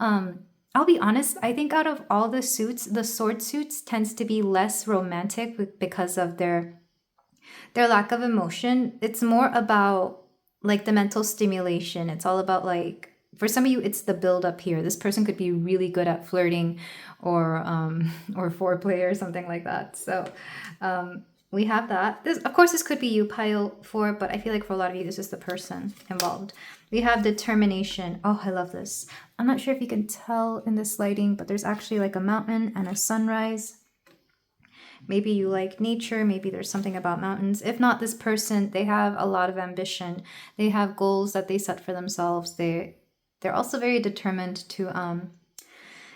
I'll be honest, I think out of all the suits, the sword suits tends to be less romantic because of their lack of emotion. It's more about like the mental stimulation. It's all about like, for some of you, it's the build up here. This person could be really good at flirting or foreplay or something like that. So we have that. Of course, this could be you, pile 4, but I feel like for a lot of you, this is the person involved. We have determination. Oh, I love this. I'm not sure if you can tell in this lighting, but there's actually like a mountain and a sunrise. Maybe you like nature. Maybe there's something about mountains. If not, this person, they have a lot of ambition. They have goals that they set for themselves. They're also very determined to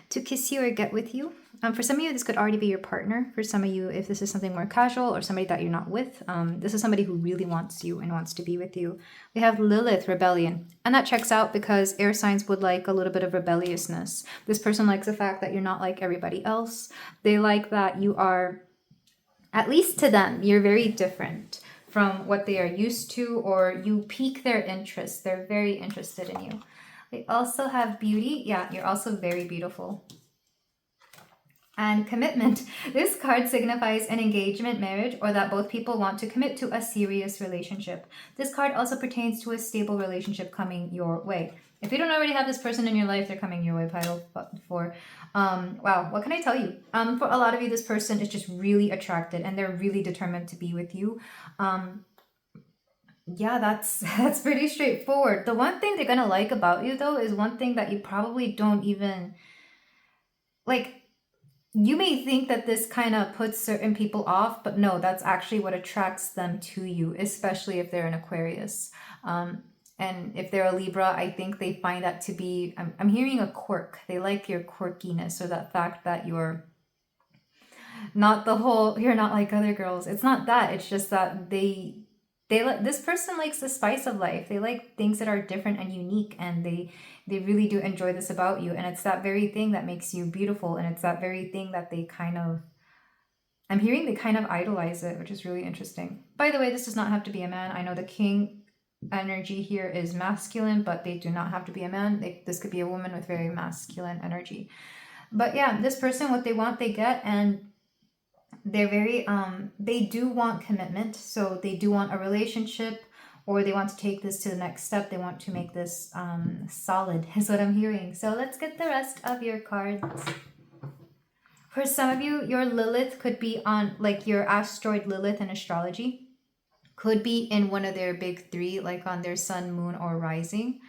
kiss you or get with you. For some of you, this could already be your partner. For some of you, if this is something more casual or somebody that you're not with, this is somebody who really wants you and wants to be with you. We have Lilith, rebellion. And that checks out because air signs would like a little bit of rebelliousness. This person likes the fact that you're not like everybody else. They like that you are... At least to them, you're very different from what they are used to, or you pique their interest. They're very interested in you. We also have beauty. Yeah, you're also very beautiful. And commitment. This card signifies an engagement, marriage, or that both people want to commit to a serious relationship. This card also pertains to a stable relationship coming your way. If you don't already have this person in your life, they're coming your way, pile 4. Wow, what can I tell you? For a lot of you, this person is just really attracted and they're really determined to be with you. Yeah, that's pretty straightforward. The one thing they're gonna like about you, though, is one thing that you probably don't even... Like, you may think that this kind of puts certain people off, but no, that's actually what attracts them to you, especially if they're an Aquarius. And if they're a Libra, I think they find that to be, I'm hearing a quirk. They like your quirkiness, or that fact that you're not you're not like other girls. It's not that. It's just that this person likes the spice of life. They like things that are different and unique, and they really do enjoy this about you. And it's that very thing that makes you beautiful. And it's that very thing that they kind of, I'm hearing they kind of idolize it, which is really interesting. By the way, this does not have to be a man. I know the king energy here is masculine, but they do not have to be a man. This could be a woman with very masculine energy. But yeah, this person, what they want, they get, and they're very they do want commitment. So they do want a relationship, or they want to take this to the next step. They want to make this solid, is what I'm hearing. So let's get the rest of your cards. For some of you, your Lilith could be on, like, your asteroid Lilith in astrology could be in one of their big 3, like on their sun, moon, or rising,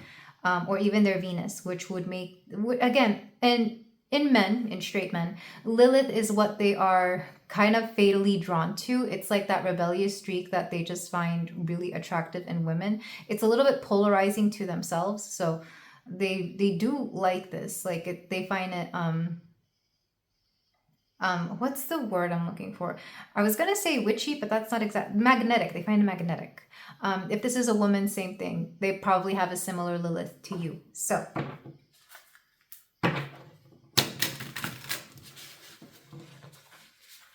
or even their Venus, which would make, again, and in straight men, Lilith is what they are kind of fatally drawn to. It's like that rebellious streak that they just find really attractive in women. It's a little bit polarizing to themselves, so they do like this. Like they find it what's the word I'm looking for? I was gonna say witchy, but that's not exact. Magnetic. They find it magnetic. If this is a woman, same thing. They probably have a similar Lilith to you. So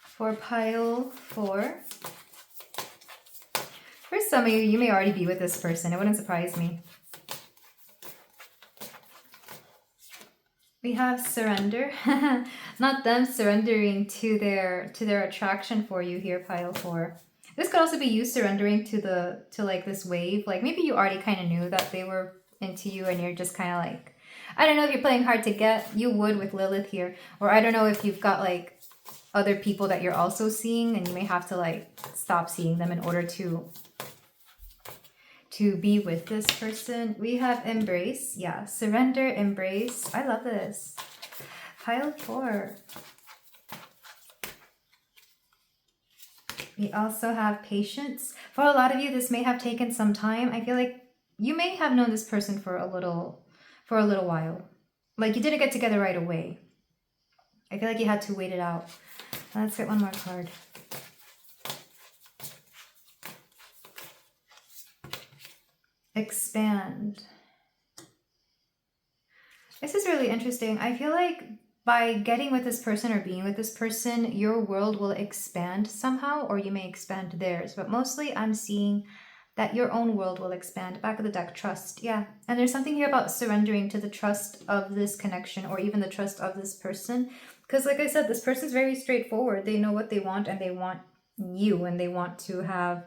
for pile 4, for some of you, you may already be with this person. It wouldn't surprise me. We have surrender. Not them surrendering to their attraction for you here, pile 4. This could also be you surrendering to like this wave. Like maybe you already kind of knew that they were into you and you're just kind of like, I don't know if you're playing hard to get. You would with Lilith here. Or I don't know if you've got like other people that you're also seeing and you may have to like stop seeing them in order to be with this person. We have embrace. Yeah, surrender, embrace. I love this. Pile 4. We also have patience. For a lot of you, this may have taken some time. I feel like you may have known this person for a little while. Like you didn't get together right away. I feel like you had to wait it out. Let's get one more card. Expand. This is really interesting. I feel like by getting with this person or being with this person, your world will expand somehow, or you may expand theirs. But mostly I'm seeing that your own world will expand. Back of the deck, trust. Yeah. And there's something here about surrendering to the trust of this connection or even the trust of this person. Because like I said, this person's very straightforward. They know what they want and they want you and they want to have,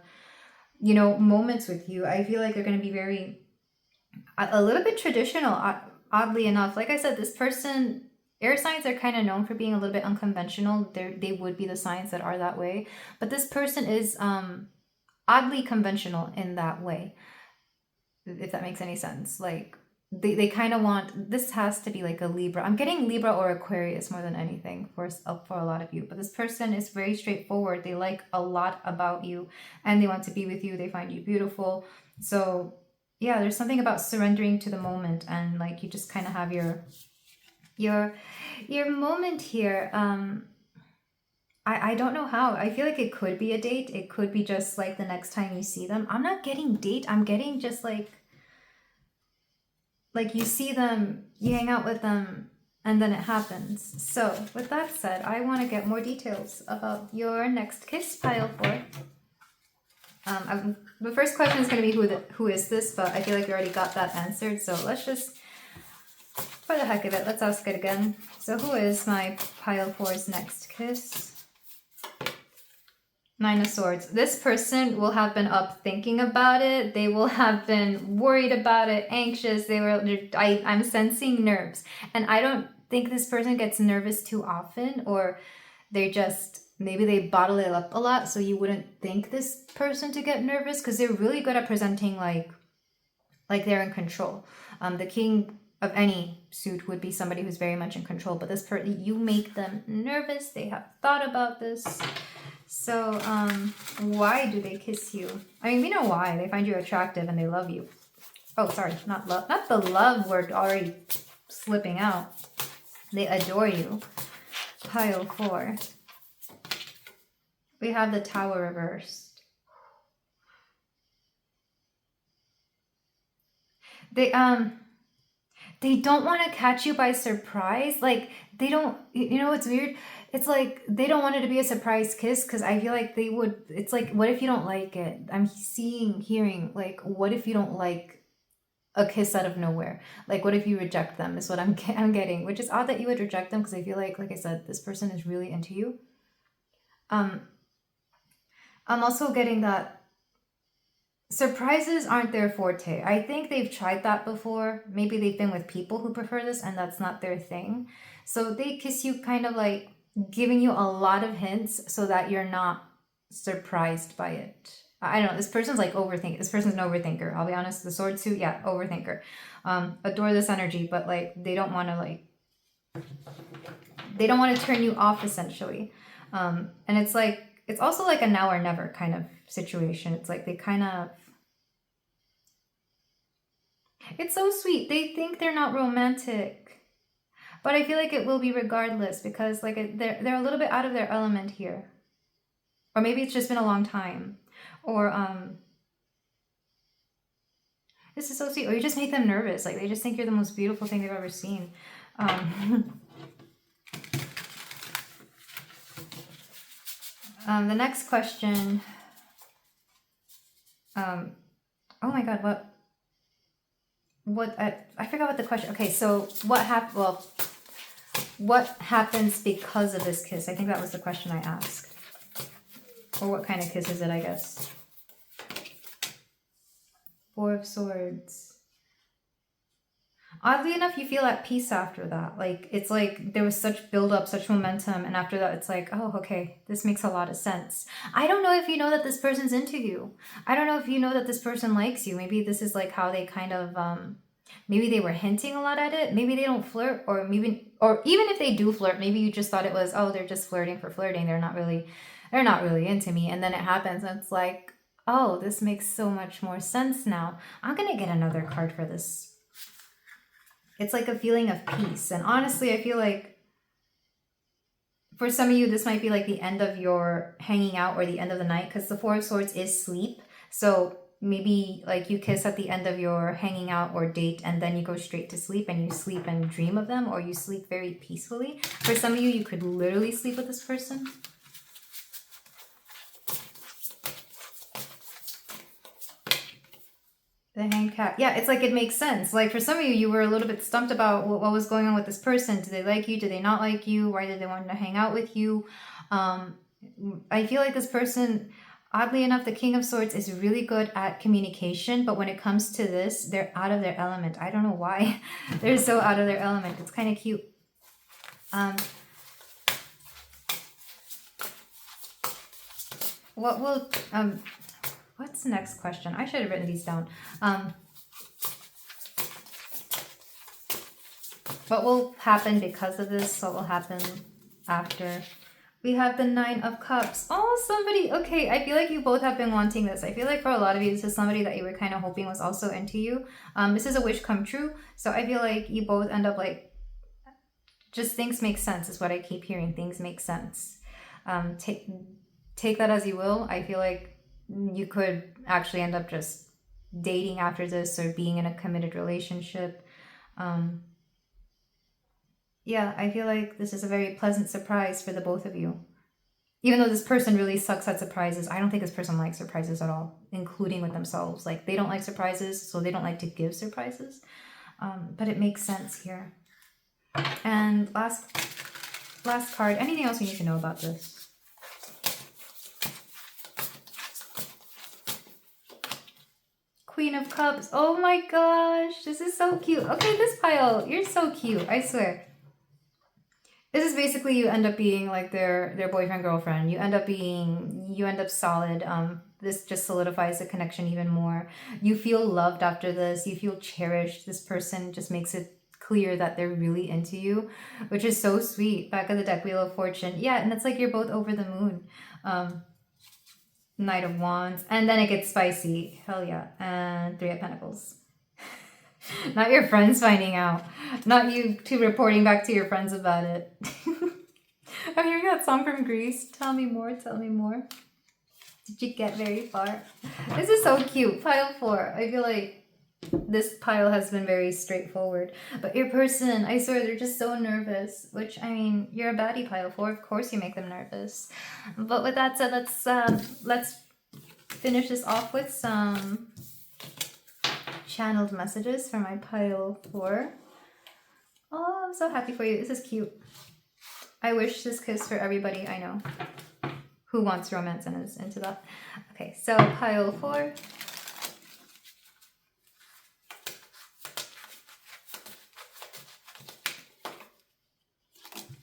you know, moments with you. I feel like they're going to be a little bit traditional, oddly enough. Like I said, this person, air signs are kind of known for being a little bit unconventional. They would be the signs that are that way. But this person is oddly conventional in that way, if that makes any sense. Like they kind of want, this has to be like a Libra. I'm getting Libra or Aquarius more than anything for a lot of you. But this person is very straightforward. They like a lot about you and they want to be with you. They find you beautiful. So yeah, there's something about surrendering to the moment and like you just kind of have your moment here. I don't know how. I feel like it could be a date. It could be just like the next time you see them. I'm not getting date. I'm getting just like you see them, you hang out with them, and then it happens. So with that said, I want to get more details about your next kiss, pile 4. The first question is going to be who is this, but I feel like we already got that answered. So let's just, for the heck of it, let's ask it again. So who is my pile 4's next kiss? 9 of Swords. This person will have been up thinking about it. They will have been worried about it, anxious. I'm sensing nerves. And I don't think this person gets nervous too often, or maybe they bottle it up a lot, so you wouldn't think this person to get nervous because they're really good at presenting like they're in control. The king of any suit would be somebody who's very much in control, but this person, you make them nervous. They have thought about this. So, why do they kiss you? I mean, we know why. They find you attractive and they love you. Oh, sorry, not love. Not the love word already slipping out. They adore you. Pile 4. We have the Tower reversed. They don't want to catch you by surprise. Like, they don't, you know what's weird? It's like, they don't want it to be a surprise kiss because I feel like they would, it's like, what if you don't like it? I'm hearing, like, what if you don't like a kiss out of nowhere? Like, what if you reject them is what I'm getting, which is odd that you would reject them because I feel like I said, this person is really into you. I'm also getting that surprises aren't their forte. I think they've tried that before. Maybe they've been with people who prefer this and that's not their thing. So they kiss you kind of like giving you a lot of hints so that you're not surprised by it. I don't know. This person's like overthinking. This person's an overthinker. I'll be honest. The sword suit, yeah, overthinker. Adore this energy, but like they don't want to turn you off essentially. And it's like, it's also like a now or never kind of situation. It's like they kind of, it's so sweet. They think they're not romantic, but I feel like it will be regardless, because like they're a little bit out of their element here. Or maybe it's just been a long time. Or this is so sweet. Or you just make them nervous. Like they just think you're the most beautiful thing they've ever seen. The next question. Oh my God, I forgot what the question. Okay, so what happens because of this kiss? I think that was the question I asked. Or what kind of kiss is it, I guess? Four of Swords. Oddly enough, you feel at peace after that. Like, it's like there was such build-up, such momentum, and after that, it's like, oh, okay, this makes a lot of sense. I don't know if you know that this person's into you. I don't know if you know that this person likes you. Maybe this is like how they kind of, maybe they were hinting a lot at it. Maybe they don't flirt, or even if they do flirt, maybe you just thought it was, oh, they're just flirting for flirting. They're not really into me. And then it happens, and it's like, oh, this makes so much more sense now. I'm gonna get another card for this. It's like a feeling of peace. And honestly, I feel like for some of you, this might be like the end of your hanging out or the end of the night, because the Four of Swords is sleep. So maybe like you kiss at the end of your hanging out or date, and then you go straight to sleep, and you sleep and dream of them, or you sleep very peacefully. For some of you, you could literally sleep with this person. The Hanged Cat. Yeah, it's like it makes sense. Like for some of you, you were a little bit stumped about what was going on with this person. Do they like you? Do they not like you? Why did they want to hang out with you? I feel like this person, oddly enough, the King of Swords is really good at communication. But when it comes to this, they're out of their element. I don't know why. They're so out of their element. It's kind of cute. What will... What's the next question? I should have written these down. What will happen because of this? What will happen after? We have the Nine of Cups. Oh, somebody. Okay, I feel like you both have been wanting this. I feel like for a lot of you, this is somebody that you were kind of hoping was also into you. This is a wish come true. So I feel like you both end up like, just things make sense is what I keep hearing. Things make sense. Take that as you will. I feel like you could actually end up just dating after this, or being in a committed relationship. Yeah, I feel like this is a very pleasant surprise for the both of you. Even though this person really sucks at surprises, I don't think this person likes surprises at all, including with themselves. Like, they don't like surprises, so they don't like to give surprises. But it makes sense here. And last card. Anything else you need to know about this? Queen of Cups. Oh my gosh, this is so cute. Okay, this pile, you're so cute, I swear. This is basically you end up being like their boyfriend, girlfriend. You end up solid. This just solidifies the connection even more. You feel loved after this. You feel cherished. This person just makes it clear that they're really into you, which is so sweet. Back of the deck, Wheel of Fortune. Yeah, and it's like you're both over the moon. Knight of Wands, and then it gets spicy. Hell yeah. And Three of Pentacles. Not your friends finding out. Not you two reporting back to your friends about it. I'm hearing that song from Greece. Tell me more, tell me more. Did you get very far? This is so cute. Pile 4. I feel like this pile has been very straightforward. But your person, I swear, they're just so nervous. Which, I mean, you're a baddie, pile 4. Of course you make them nervous. But with that said, let's finish this off with some channeled messages for my pile 4. Oh, I'm so happy for you. This is cute. I wish this kiss for everybody I know who wants romance and is into that. Okay, so pile 4.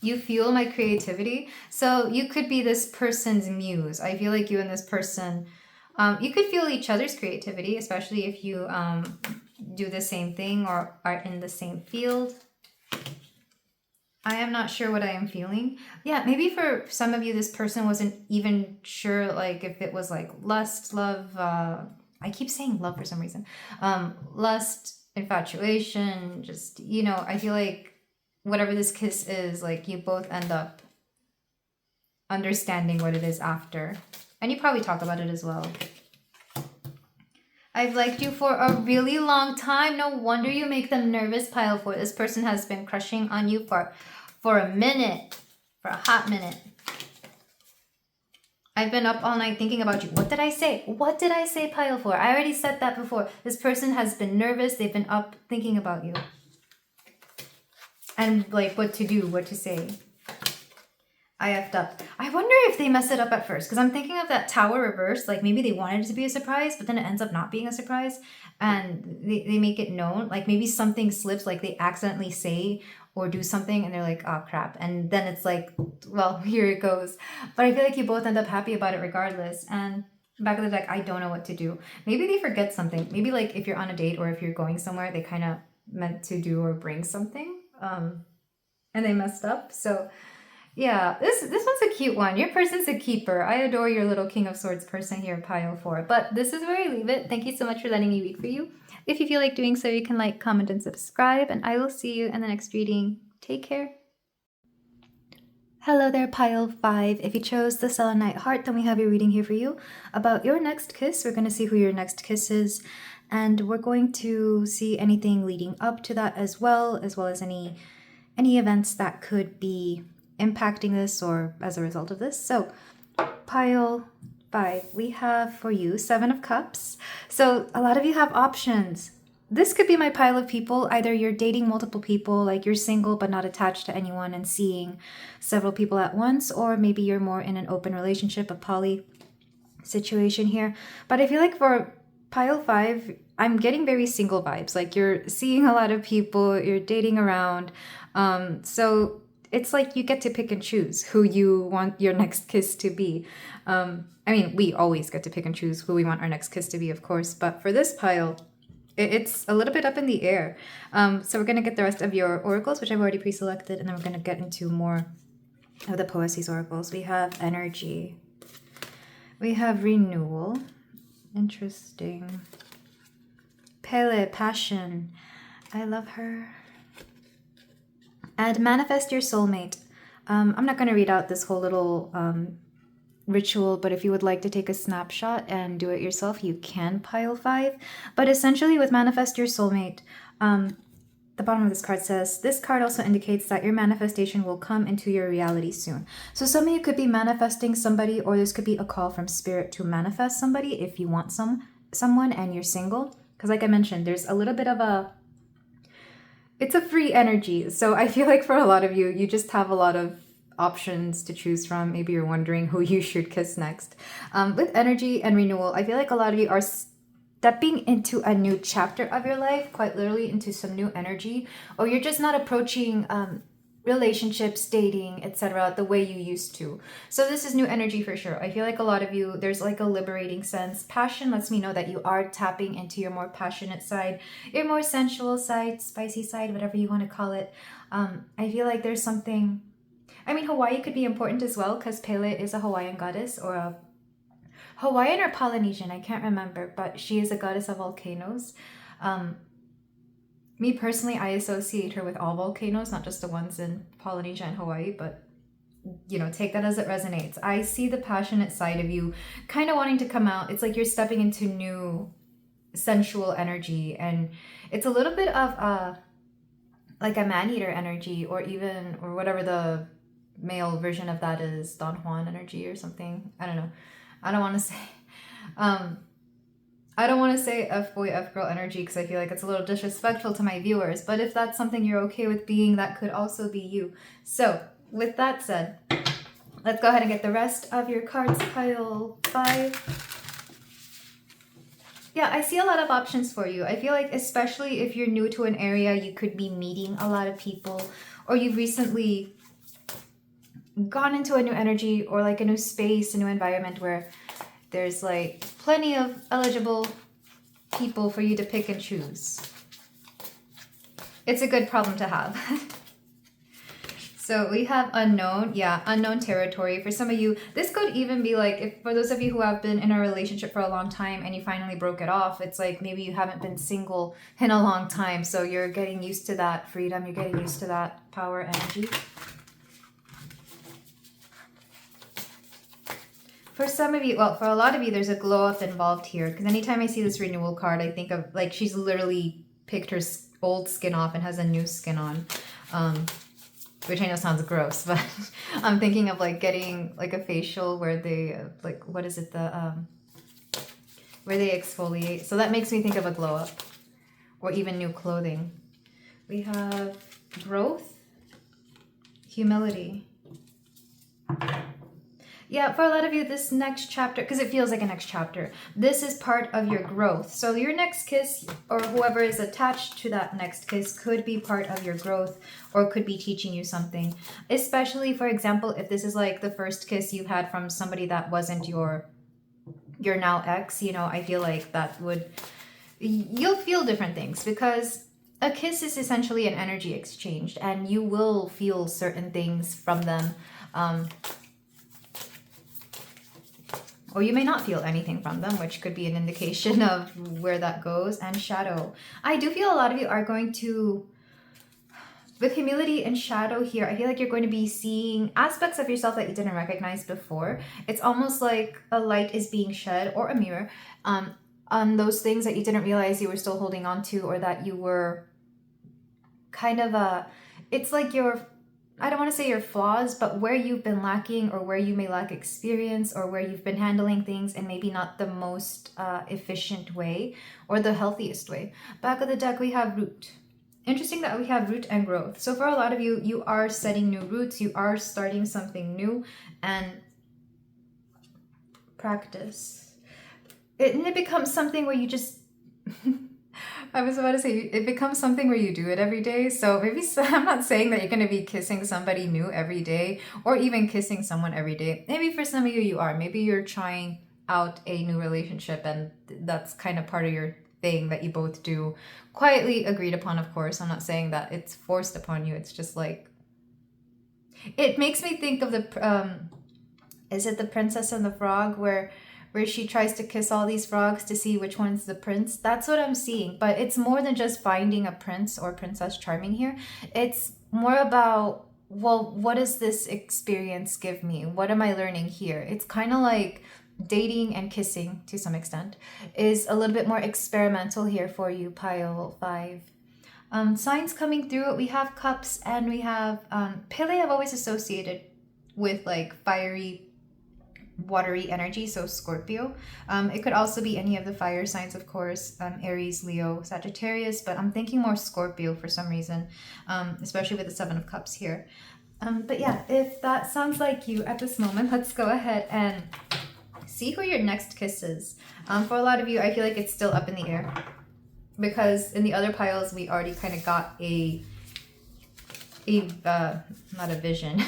You fuel my creativity. So you could be this person's muse. I feel like you and this person, you could feel each other's creativity, especially if you do the same thing or are in the same field. I am not sure what I am feeling. Yeah, maybe for some of you, this person wasn't even sure, like, if it was like lust, love. I keep saying love for some reason. Lust, infatuation, just, you know, I feel like whatever this kiss is, like, you both end up understanding what it is after. And you probably talk about it as well. I've liked you for a really long time. No wonder you make them nervous, pile 4. This person has been crushing on you for a minute. For a hot minute. I've been up all night thinking about you. What did I say? What did I say, pile 4? I already said that before. This person has been nervous. They've been up thinking about you. And like what to do, what to say. I effed up. I wonder if they mess it up at first. Because I'm thinking of that tower reverse. Like maybe they wanted it to be a surprise, but then it ends up not being a surprise. And they make it known. Like maybe something slips, like they accidentally say or do something and they're like, oh crap. And then it's like, well, here it goes. But I feel like you both end up happy about it regardless. And back of the deck, I don't know what to do. Maybe they forget something. Maybe like if you're on a date or if you're going somewhere, they kind of meant to do or bring something. And they messed up. So yeah, this one's a cute one. Your person's a keeper. I adore your little King of Swords person here, pile 4. But this is where I leave it. Thank you so much for letting me read for you. If you feel like doing so, you can like, comment, and subscribe. And I will see you in the next reading. Take care. Hello there, pile 5. If you chose the Selenite heart, then we have your reading here for you. About your next kiss, we're going to see who your next kiss is. And we're going to see anything leading up to that as well as any events that could be impacting this or as a result of this. So pile 5, we have for you 7 of Cups. So a lot of you have options. This could be my pile of people. Either you're dating multiple people, like you're single but not attached to anyone and seeing several people at once, or maybe you're more in an open relationship, a poly situation here. But I feel like for pile 5, I'm getting very single vibes. Like you're seeing a lot of people, you're dating around. So it's like you get to pick and choose who you want your next kiss to be. I mean, we always get to pick and choose who we want our next kiss to be, of course. But for this pile, it's a little bit up in the air. So we're going to get the rest of your oracles, which I've already pre-selected. And then we're going to get into more of the Poesis oracles. We have energy. We have renewal. Interesting. Pele, passion. I love her. And manifest your soulmate. I'm not going to read out this whole little ritual, but if you would like to take a snapshot and do it yourself, you can, pile 5. But essentially with manifest your soulmate, the bottom of this card says, this card also indicates that your manifestation will come into your reality soon. So some of you could be manifesting somebody, or this could be a call from spirit to manifest somebody if you want someone and you're single. Because like I mentioned, there's a little bit of it's a free energy. So I feel like for a lot of you, you just have a lot of options to choose from. Maybe you're wondering who you should kiss next. With energy and renewal, I feel like a lot of you are stepping into a new chapter of your life, quite literally into some new energy, or you're just not approaching relationships, dating, etc. the way you used to. So this is new energy for sure. I feel like a lot of you, there's like a liberating sense. Passion lets me know that you are tapping into your more passionate side, your more sensual side, spicy side, whatever you want to call it. I feel like there's something, I mean, Hawaii could be important as well, because Pele is a Hawaiian goddess, or a Hawaiian or Polynesian, I can't remember, but she is a goddess of volcanoes. Me personally, I associate her with all volcanoes, not just the ones in Polynesia and Hawaii, but, you know, take that as it resonates. I see the passionate side of you kind of wanting to come out. It's like you're stepping into new sensual energy, and it's a little bit of like a man-eater energy, or whatever the male version of that is, Don Juan energy or something. I don't know. I don't want to say F-boy, F-girl energy, because I feel like it's a little disrespectful to my viewers. But if that's something you're okay with being, that could also be you. So with that said, let's go ahead and get the rest of your cards, pile 5. Yeah, I see a lot of options for you. I feel like especially if you're new to an area, you could be meeting a lot of people, or you've recently gone into a new energy, or like a new space, a new environment where there's like plenty of eligible people for you to pick and choose. It's a good problem to have. So we have unknown, yeah, unknown territory. For some of you, this could even be like, if for those of you who have been in a relationship for a long time and you finally broke it off, it's like maybe you haven't been single in a long time. So you're getting used to that freedom. You're getting used to that power energy. For some of you, well, for a lot of you, there's a glow up involved here. Because anytime I see this renewal card, I think of like she's literally picked her old skin off and has a new skin on. Which I know sounds gross, but I'm thinking of like getting like a facial where they like, what is it, the where they exfoliate. So that makes me think of a glow up or even new clothing. We have growth, humility. Yeah, for a lot of you, this next chapter, because it feels like a next chapter, this is part of your growth. So your next kiss, or whoever is attached to that next kiss, could be part of your growth or could be teaching you something. Especially, for example, if this is like the first kiss you've had from somebody that wasn't your now ex, you know, I feel like that would, you'll feel different things because a kiss is essentially an energy exchange and you will feel certain things from them. Or you may not feel anything from them, which could be an indication of where that goes. And shadow. I do feel a lot of you are going to, with humility and shadow here, I feel like you're going to be seeing aspects of yourself that you didn't recognize before. It's almost like a light is being shed, or a mirror, on those things that you didn't realize you were still holding on to, or that you were kind of it's like your, I don't want to say your flaws, but where you've been lacking or where you may lack experience or where you've been handling things in maybe not the most efficient way or the healthiest way. Back of the deck, we have root. Interesting that we have root and growth. So for a lot of you, you are setting new roots. You are starting something new and practice. It becomes something where you just... I was about to say, it becomes something where you do it every day. So maybe, I'm not saying that you're going to be kissing somebody new every day or even kissing someone every day. Maybe for some of you, you are. Maybe you're trying out a new relationship and that's kind of part of your thing that you both do. Quietly agreed upon, of course. I'm not saying that it's forced upon you. It's just like, it makes me think of the, is it The Princess and the Frog, where she tries to kiss all these frogs to see which one's the prince. That's what I'm seeing. But it's more than just finding a prince or Princess Charming here. It's more about, well, what does this experience give me? What am I learning here? It's kind of like dating and kissing to some extent is a little bit more experimental here for you, pile 5. Signs coming through, we have cups and we have Pele. I've always associated with like fiery, watery energy, so Scorpio. It could also be any of the fire signs, of course, Aries, Leo, Sagittarius, but I'm thinking more Scorpio for some reason, especially with the 7 of Cups here. But yeah, if that sounds like you at this moment, let's go ahead and see who your next kiss is. For a lot of you, I feel like it's still up in the air because in the other piles, we already kind of got not a vision,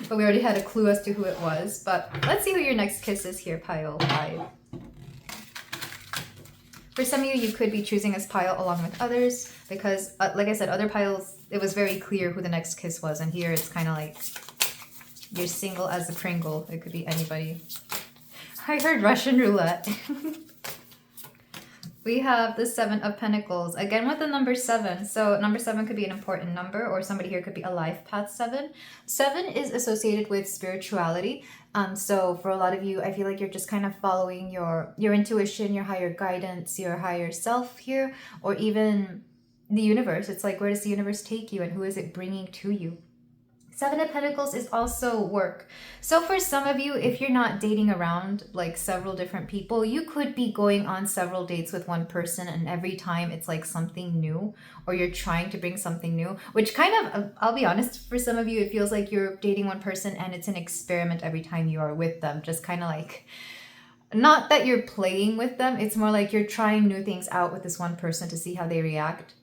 but we already had a clue as to who it was. But let's see who your next kiss is here, pile 5. For some of you, you could be choosing this pile along with others because, like I said, other piles, it was very clear who the next kiss was. And here it's kind of like you're single as a Pringle. It could be anybody. I heard Russian roulette. We have the 7 of Pentacles, again with the number 7. So number 7 could be an important number, or somebody here could be a life path 7. 7 is associated with spirituality. So for a lot of you, I feel like you're just kind of following your intuition, your higher guidance, your higher self here, or even the universe. It's like, where does the universe take you and who is it bringing to you? 7 of Pentacles is also work. So for some of you, if you're not dating around like several different people, you could be going on several dates with one person and every time it's like something new, or you're trying to bring something new, which kind of, I'll be honest, for some of you, it feels like you're dating one person and it's an experiment every time you are with them. Just kind of like, not that you're playing with them, it's more like you're trying new things out with this one person to see how they react.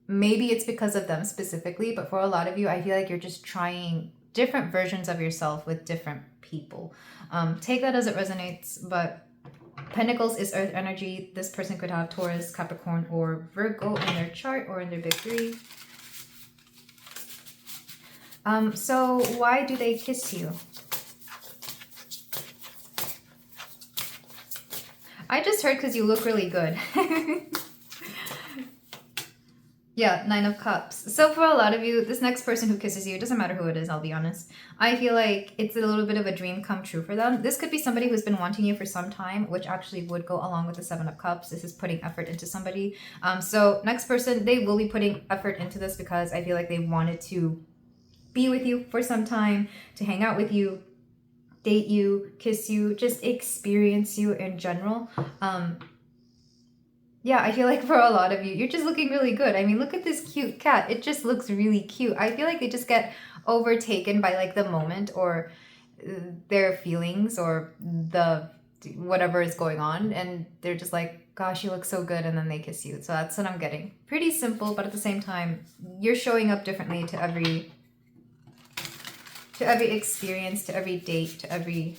Maybe it's because of them specifically, but for a lot of you, I feel like you're just trying different versions of yourself with different people. Take that as it resonates, but Pentacles is earth energy. This person could have Taurus, Capricorn, or Virgo in their chart or in their big 3. So why do they kiss you? I just heard because you look really good. Yeah, 9 of Cups. So for a lot of you, this next person who kisses you, it doesn't matter who it is, I'll be honest. I feel like it's a little bit of a dream come true for them. This could be somebody who's been wanting you for some time, which actually would go along with the 7 of Cups. This is putting effort into somebody. So next person, they will be putting effort into this because I feel like they wanted to be with you for some time, to hang out with you, date you, kiss you, just experience you in general. Yeah, I feel like for a lot of you, you're just looking really good. I mean, look at this cute cat. It just looks really cute. I feel like they just get overtaken by like the moment or their feelings or the whatever is going on. And they're just like, gosh, you look so good. And then they kiss you. So that's what I'm getting. Pretty simple, but at the same time, you're showing up differently to every experience, to every date, to every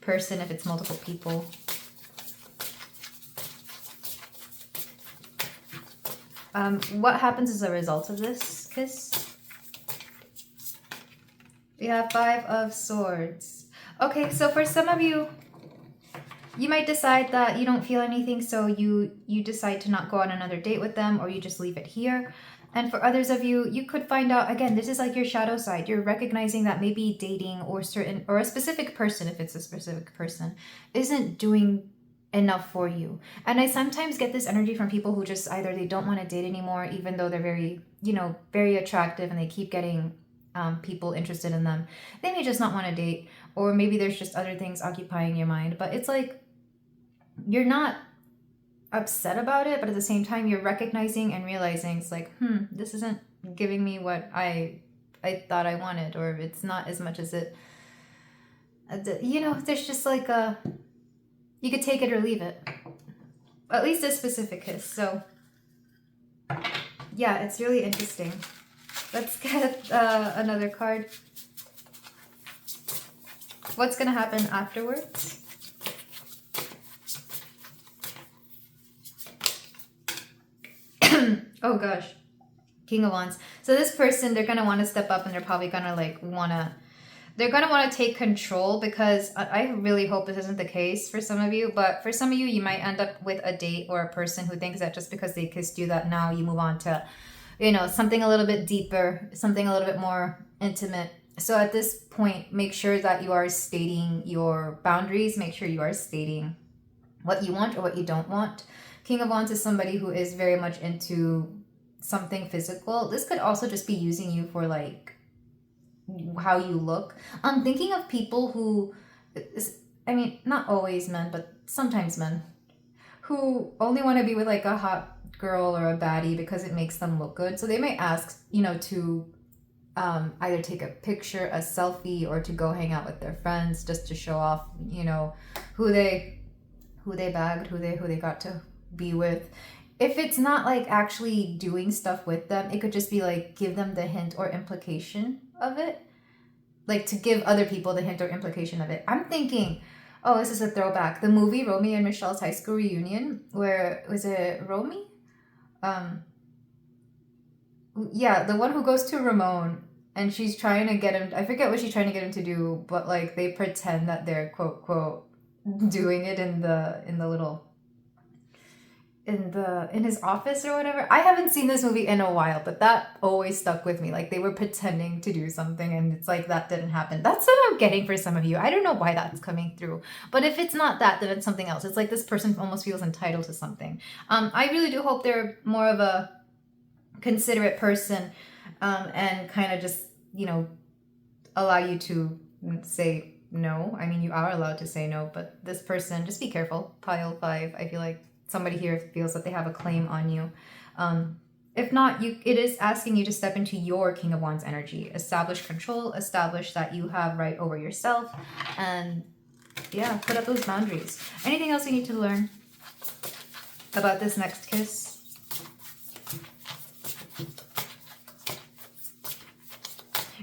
person, if it's multiple people. What happens as a result of this kiss? We have 5 of Swords. Okay, so for some of you, you might decide that you don't feel anything, so you decide to not go on another date with them, or you just leave it here. And for others of you, you could find out, again, this is like your shadow side. You're recognizing that maybe dating or a specific person, if it's a specific person, isn't doing enough for you. And I sometimes get this energy from people who just either they don't want to date anymore, even though they're very, very attractive and they keep getting people interested in them. They may just not want to date, or maybe there's just other things occupying your mind. But it's like, you're not upset about it, but at the same time, you're recognizing and realizing it's like, this isn't giving me what I thought I wanted, or it's not as much as it, there's just like you could take it or leave it. At least a specific kiss. So yeah, it's really interesting. Let's get another card. What's going to happen afterwards? Oh gosh. King of Wands. So this person, they're going to want to step up, and they're probably going to they're going to want to take control, because I really hope this isn't the case for some of you, but for some of you, you might end up with a date or a person who thinks that just because they kissed you, that now you move on to, something a little bit deeper, something a little bit more intimate. So at this point, make sure that you are stating your boundaries. Make sure you are stating what you want or what you don't want. King of Wands is somebody who is very much into something physical. This could also just be using you for like how you look. I'm thinking of people who, I mean, not always men, but sometimes men, who only want to be with like a hot girl or a baddie because it makes them look good. So they may ask, to either take a picture, a selfie, or to go hang out with their friends just to show off, who they bagged, who they got to be with. If it's not like actually doing stuff with them, it could just be like give them the hint or implication of it, like to give other people the hint or implication of it. I'm thinking, oh, this is a throwback. The movie Romy and Michelle's High School Reunion, where was it Romy? Yeah, the one who goes to Ramon and she's trying to get him. I forget what she's trying to get him to do, but like they pretend that they're quote quote doing it in the little. In his office or whatever. I haven't seen this movie in a while, but that always stuck with me. Like they were pretending to do something, and it's like that didn't happen. That's what I'm getting for some of you. I don't know why that's coming through, but if it's not that, then it's something else. It's like this person almost feels entitled to something. I really do hope they're more of a considerate person, and kind of just allow you to say no. I mean, you are allowed to say no, but this person, just be careful. Pile 5. I feel like somebody here feels that they have a claim on you. If not, it is asking you to step into your King of Wands energy. Establish control, establish that you have right over yourself, and yeah, put up those boundaries. Anything else you need to learn about this next kiss?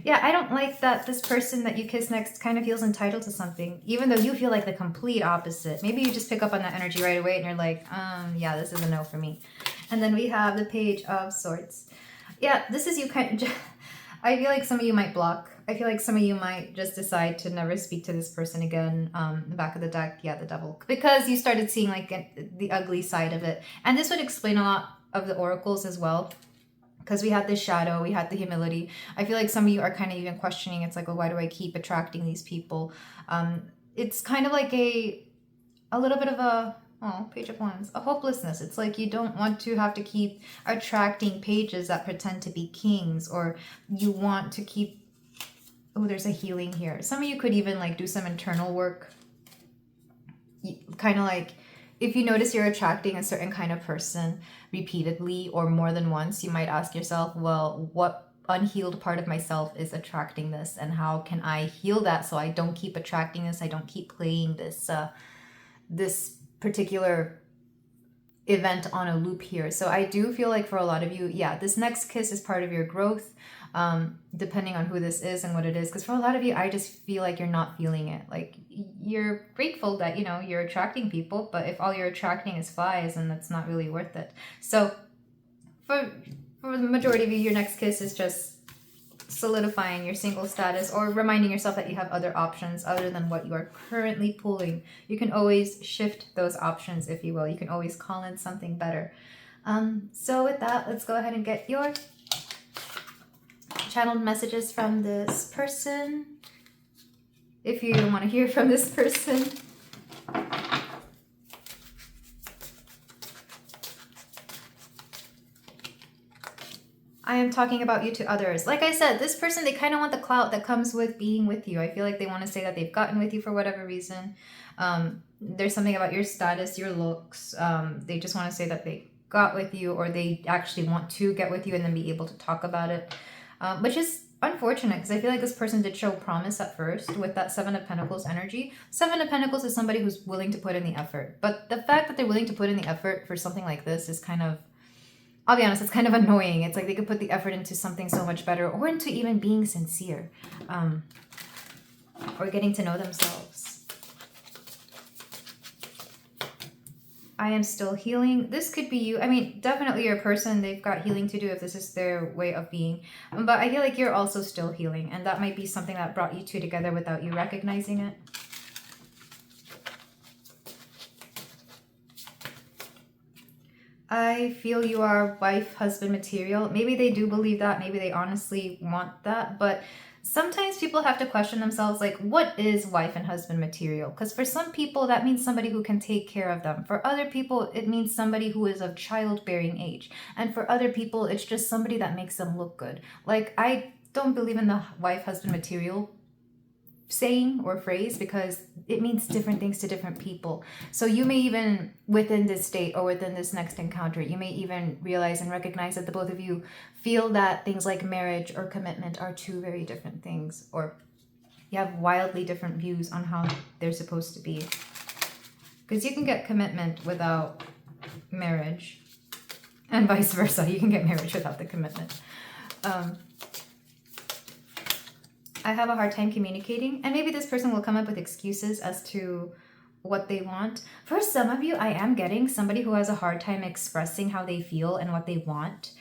Yeah, I don't like that this person that you kiss next kind of feels entitled to something, even though you feel like the complete opposite. Maybe you just pick up on that energy right away and you're like, yeah, this is a no for me. And then we have the Page of Swords. Yeah, this is you kind of, I feel like some of you might block. I feel like some of you might just decide to never speak to this person again. The back of the deck, yeah, the devil. Because you started seeing like the ugly side of it. And this would explain a lot of the oracles as well. Because we had the shadow, we had the humility. I feel like some of you are kind of even questioning. It's like, well, why do I keep attracting these people? It's kind of like a little bit of a, oh, Page of Wands, a hopelessness. It's like you don't want to have to keep attracting pages that pretend to be kings, or you want to keep, oh, there's a healing here. Some of you could even like do some internal work. Kind of like, if you notice you're attracting a certain kind of person repeatedly or more than once, you might ask yourself, well, what unhealed part of myself is attracting this, and how can I heal that so I don't keep attracting this, I don't keep playing this this particular event on a loop here. So I do feel like for a lot of you, yeah, this next kiss is part of your growth, depending on who this is and what it is. Because for a lot of you, I just feel like you're not feeling it. Like, you're grateful that, you know, you're attracting people, but if all you're attracting is flies, then that's not really worth it. So for the majority of you, your next kiss is just solidifying your single status, or reminding yourself that you have other options other than what you are currently pulling. You can always shift those options, if you will. You can always call in something better. So with that, let's go ahead and get your channeled messages from this person. If you want to hear from this person. I am talking about you to others. Like I said, this person, they kind of want the clout that comes with being with you. I feel like they want to say that they've gotten with you for whatever reason. There's something about your status, your looks. They just want to say that they got with you, or they actually want to get with you and then be able to talk about it. Which is unfortunate, because I feel like this person did show promise at first with that Seven of Pentacles energy. Seven of Pentacles is somebody who's willing to put in the effort. But the fact that they're willing to put in the effort for something like this is kind of, I'll be honest, it's kind of annoying. It's like they could put the effort into something so much better, or into even being sincere, or getting to know themselves. I am still healing. This could be you. I mean, definitely your person, they've got healing to do if this is their way of being. But I feel like you're also still healing, and that might be something that brought you two together without you recognizing it. I feel you are wife-husband material. Maybe they do believe that. Maybe they honestly want that. But sometimes people have to question themselves, like, what is wife and husband material? Because for some people, that means somebody who can take care of them. For other people, it means somebody who is of childbearing age. And for other people, it's just somebody that makes them look good. Like, I don't believe in the wife-husband material saying or phrase, because it means different things to different people. So you may even, within this date or within this next encounter, you may even realize and recognize that the both of you feel that things like marriage or commitment are two very different things, or you have wildly different views on how they're supposed to be. Because you can get commitment without marriage, and vice versa. You can get marriage without the commitment. I have a hard time communicating, and maybe this person will come up with excuses as to what they want. For some of you, I am getting somebody who has a hard time expressing how they feel and what they want,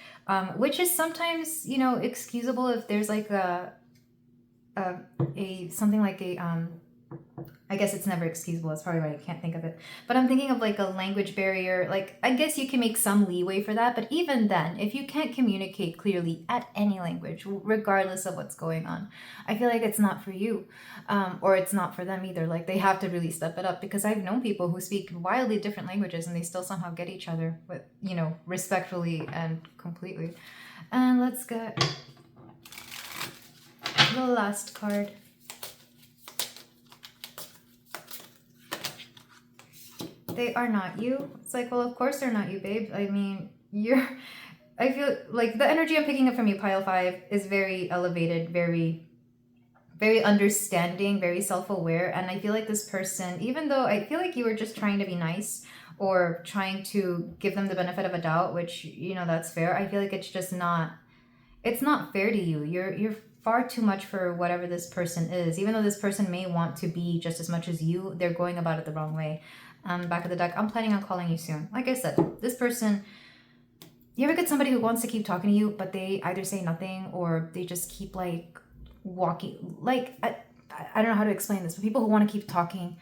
which is sometimes, you know, excusable if there's like something like a I guess it's never excusable. That's probably why I can't think of it. But I'm thinking of like a language barrier. Like, I guess you can make some leeway for that. But even then, if you can't communicate clearly at any language, regardless of what's going on, I feel like it's not for you. Or it's not for them either. Like, they have to really step it up. Because I've known people who speak wildly different languages and they still somehow get each other with, you know, respectfully and completely. And let's get the last card. They are not you. It's like, well, of course they're not you, babe. I mean, I feel like the energy I'm picking up from you, pile 5, is very elevated, very, very understanding, very self-aware. And I feel like this person, even though I feel like you were just trying to be nice or trying to give them the benefit of a doubt, which, you know, that's fair. I feel like it's just not, it's not fair to you. You're far too much for whatever this person is. Even though this person may want to be just as much as you, they're going about it the wrong way. Back of the deck, I'm planning on calling you soon. Like I said, this person, you ever get somebody who wants to keep talking to you, but they either say nothing or they just keep like walking, like, I don't know how to explain this, but people who want to keep talking,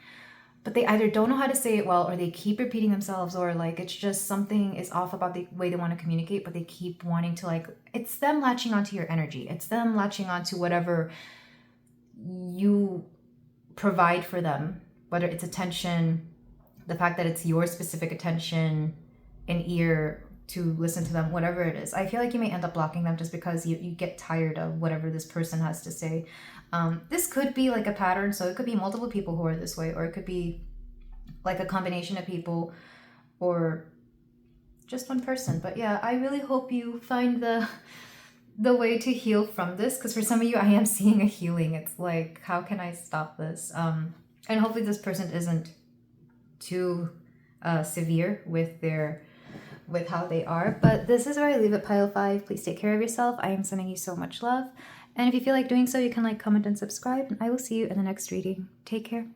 but they either don't know how to say it well, or they keep repeating themselves, or like it's just something is off about the way they want to communicate, but they keep wanting to, like, it's them latching onto your energy. It's them latching onto whatever you provide for them, whether it's attention, the fact that it's your specific attention, an ear to listen to them, whatever it is. I feel like you may end up blocking them just because you get tired of whatever this person has to say. This could be like a pattern, so it could be multiple people who are this way, or it could be like a combination of people, or just one person. But yeah, I really hope you find the way to heal from this, because for some of you, I am seeing a healing. It's like, how can I stop this? And hopefully this person isn't too severe with how they are. But this is where I leave it, pile 5. Please take care of yourself. I am sending you so much love. And if you feel like doing so, you can like, comment, and subscribe. And I will see you in the next reading. Take care.